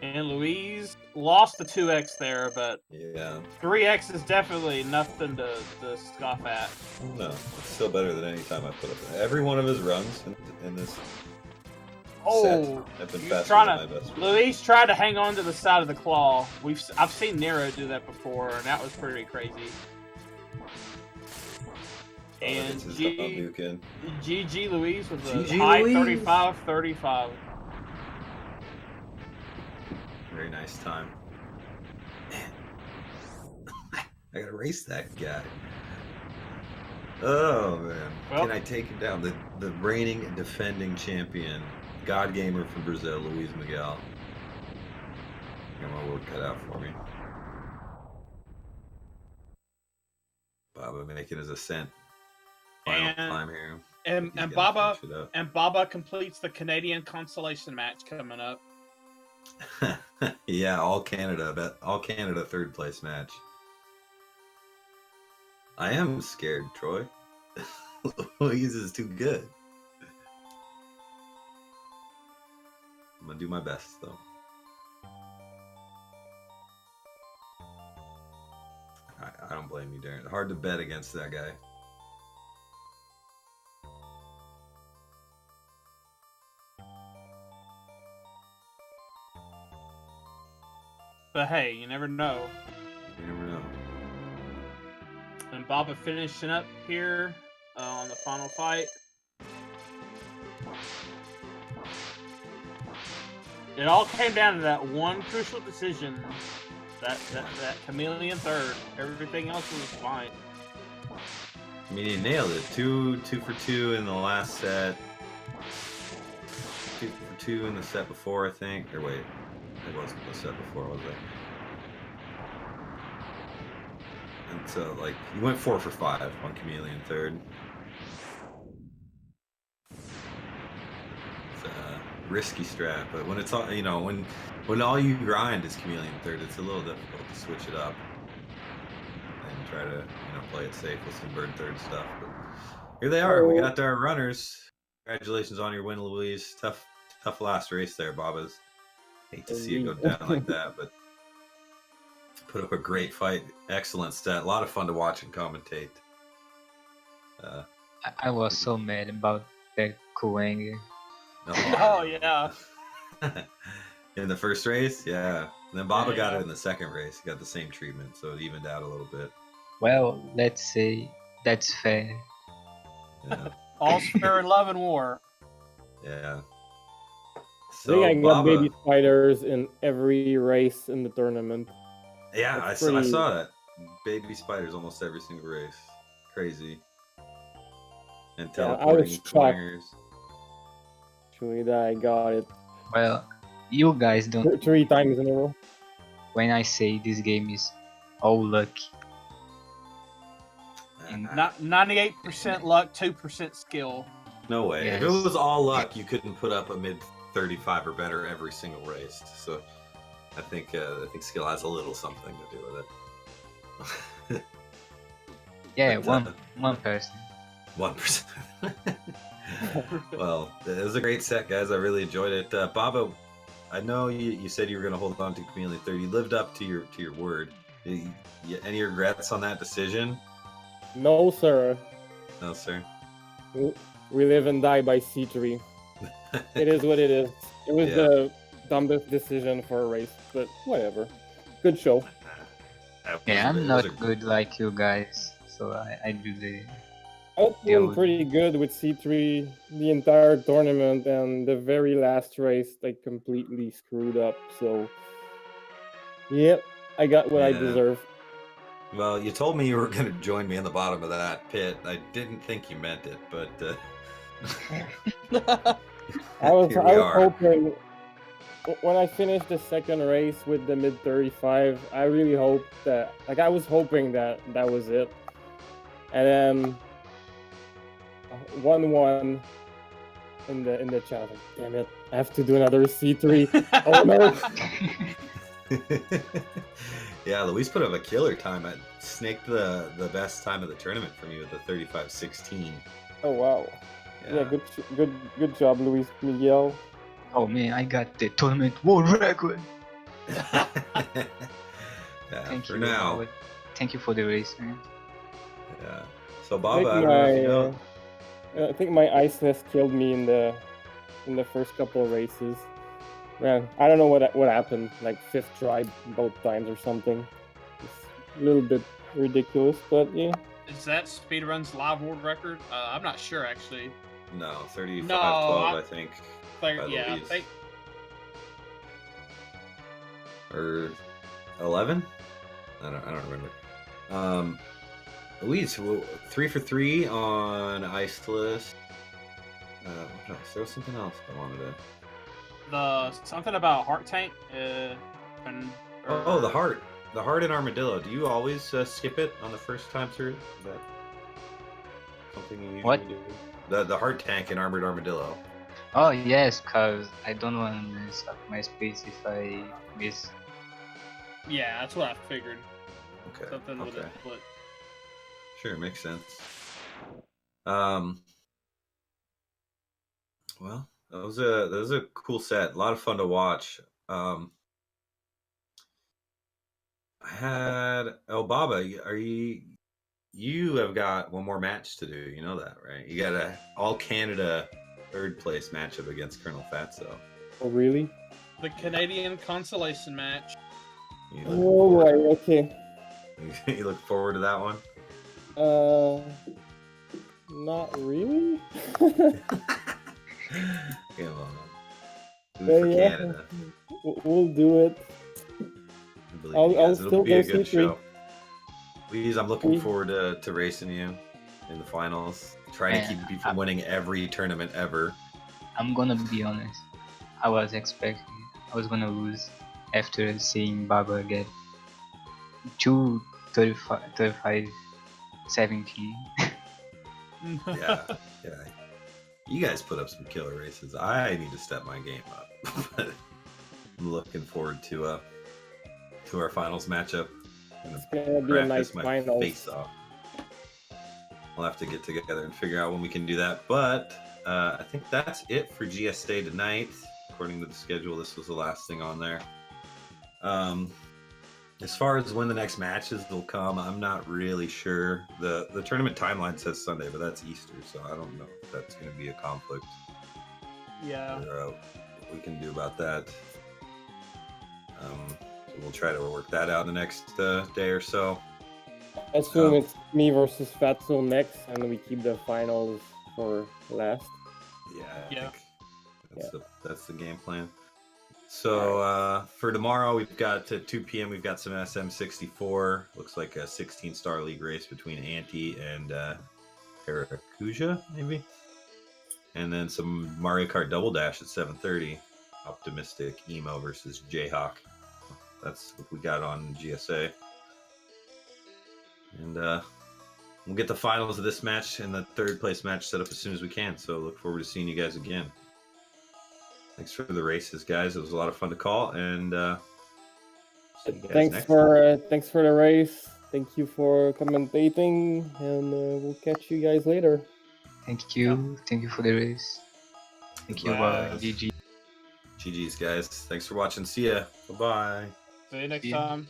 And Luis lost the 2x there, but yeah, 3x is definitely nothing to scoff at. No, it's still better than any time I put up. Every one of his runs in this set have been faster than my best. Luis tried to hang on to the side of the claw. I've seen Nero do that before, and that was pretty crazy. And gets his nuke in. GG Luis with a GG high Luis. 35-35. Very nice time. Man. I gotta race that guy. Oh man. Well, can I take him down? The reigning and defending champion, God Gamer from Brazil, LuizMiguel. Got my work cut out for me. Baba making his ascent. Final climb here. And Baba completes the Canadian consolation match coming up. Yeah, all Canada 3rd place match. I am scared, Troy. Louise is too good. I'm gonna do my best though. I don't blame you, Darren. Hard to bet against that guy. But hey, you never know. You never know. And Baba finishing up here on the final fight. It all came down to that one crucial decision. That chameleon third. Everything else was fine. I mean, he nailed it. Two for two in the last set. 2 for 2 in the set before, I think. Or wait, it wasn't the set before, was it? And so, like, he went 4 for 5 on chameleon third. It's a risky strat, but when it's all, you know, when all you grind is chameleon third, it's a little difficult to switch it up and try to, you know, play it safe with some bird third stuff. But here they are. We got our runners. Congratulations on your win, Louise. Tough last race there, Babas. Hate to see it go down like that, but put up a great fight. Excellent stat. A lot of fun to watch and commentate. I was so mad about that Kuang. Oh yeah. In the first race, yeah. And then Baba got it in the second race. He got the same treatment, so it evened out a little bit. Well, let's say that's fair. Yeah. All's fair in love and war. Yeah. So I think I got baby spiders in every race in the tournament. Yeah, I saw that. Baby spiders almost every single race. Crazy. And teleporting swingers. Actually, that I got it. Well, you guys don't. 3 times in a row. When I say this game is all lucky. Not 98% luck, 2% skill. No way. Yes. If it was all luck, you couldn't put up a mid 35 or better every single race. So I think skill has a little something to do with it. Yeah, but, 1%. 1%. Well, it was a great set, guys. I really enjoyed it. Baba, I know you said you were going to hold on to chameleon third. You lived up to your word. Any regrets on that decision? No, sir. No, sir. We live and die by C3. It is what it is. It was the dumbest decision for a race, but whatever. Good show. Yeah, I'm not good like you guys, so I do the... I was doing pretty good with C3 the entire tournament, and the very last race I completely screwed up, so... Yep, I got what I deserve. Well, you told me you were going to join me in the bottom of that pit. I didn't think you meant it, but... I was hoping... When I finished the second race with the mid 35, I really hoped that... Like, I was hoping that was it. And then... 1-1 in the chat. Like, damn it, I have to do another C3. Oh no! Yeah, Luis put up a killer time. I snaked the best time of the tournament for me with the 35-16. Oh wow! Yeah, good job, Luis Miguel. Oh man, I got the tournament world record. Yeah, Thank for you. now. Thank you for the race, man. Yeah. So Baba, I don't know if you know. I think my ice nest killed me in the first couple of races. Man, I don't know what happened. Like 5th try both times or something. It's a little bit ridiculous, but yeah, Is that Speedrun's live world record? I'm not sure actually. No, 35-12, No, I think. Like, by yeah, I Louise. think Or 11? I don't remember. Louise, 3 for 3 on Ice List. What else? There was something else I wanted to. something about Heart Tank. The heart. The heart in Armadillo. Do you always skip it on the first time through? Is that something you usually do? The heart tank in Armored Armadillo. Oh yes, cause I don't want to mess up my space if I miss. Yeah, that's what I figured. Okay. Something with it, but Sure, makes sense. Well, that was a cool set. A lot of fun to watch. I had Baba, you have got one more match to do. You know that, right? You got a all Canada third place matchup against Colonel Fatso. Oh, really? the Canadian consolation match. Oh, right, okay. You look forward to that one? Not really. Come on. Do it for Canada. We'll do it. I'll still It'll be a go good C3. show. Please, I'm looking forward to racing you in the finals. Trying to keep you from winning every tournament ever. I'm gonna be honest. I was expecting I was gonna lose after seeing Baba get 35, 17. Yeah. You guys put up some killer races. I need to step my game up. But I'm looking forward to our finals matchup. It's gonna be a nice finals. Face off. We'll have to get together and figure out when we can do that. But I think that's it for GSA tonight. According to the schedule, this was the last thing on there. As far as when the next matches will come, I'm not really sure. The tournament timeline says Sunday, but that's Easter, so I don't know if that's going to be a conflict. Yeah. Or, what we can do about that. So we'll try to work that out in the next day or so. I assume it's me versus Fatso next, and we keep the finals for last. Yeah, I think that's the game plan. So for tomorrow, we've got at 2 p.m. We've got some SM64. Looks like a 16-star league race between Anti and Harakuja, maybe. And then some Mario Kart Double Dash at 7:30. Optimistic Emo versus Jayhawk. That's what we got on GSA. And we'll get the finals of this match and the third place match set up as soon as we can. So look forward to seeing you guys again. Thanks for the races, guys. It was a lot of fun to call. And thanks for the race. Thank you for commentating, and we'll catch you guys later. Thank you. Thank you for the race. Thank you. GG. GG's, guys. Thanks for watching. See ya. Bye-bye. See you next time.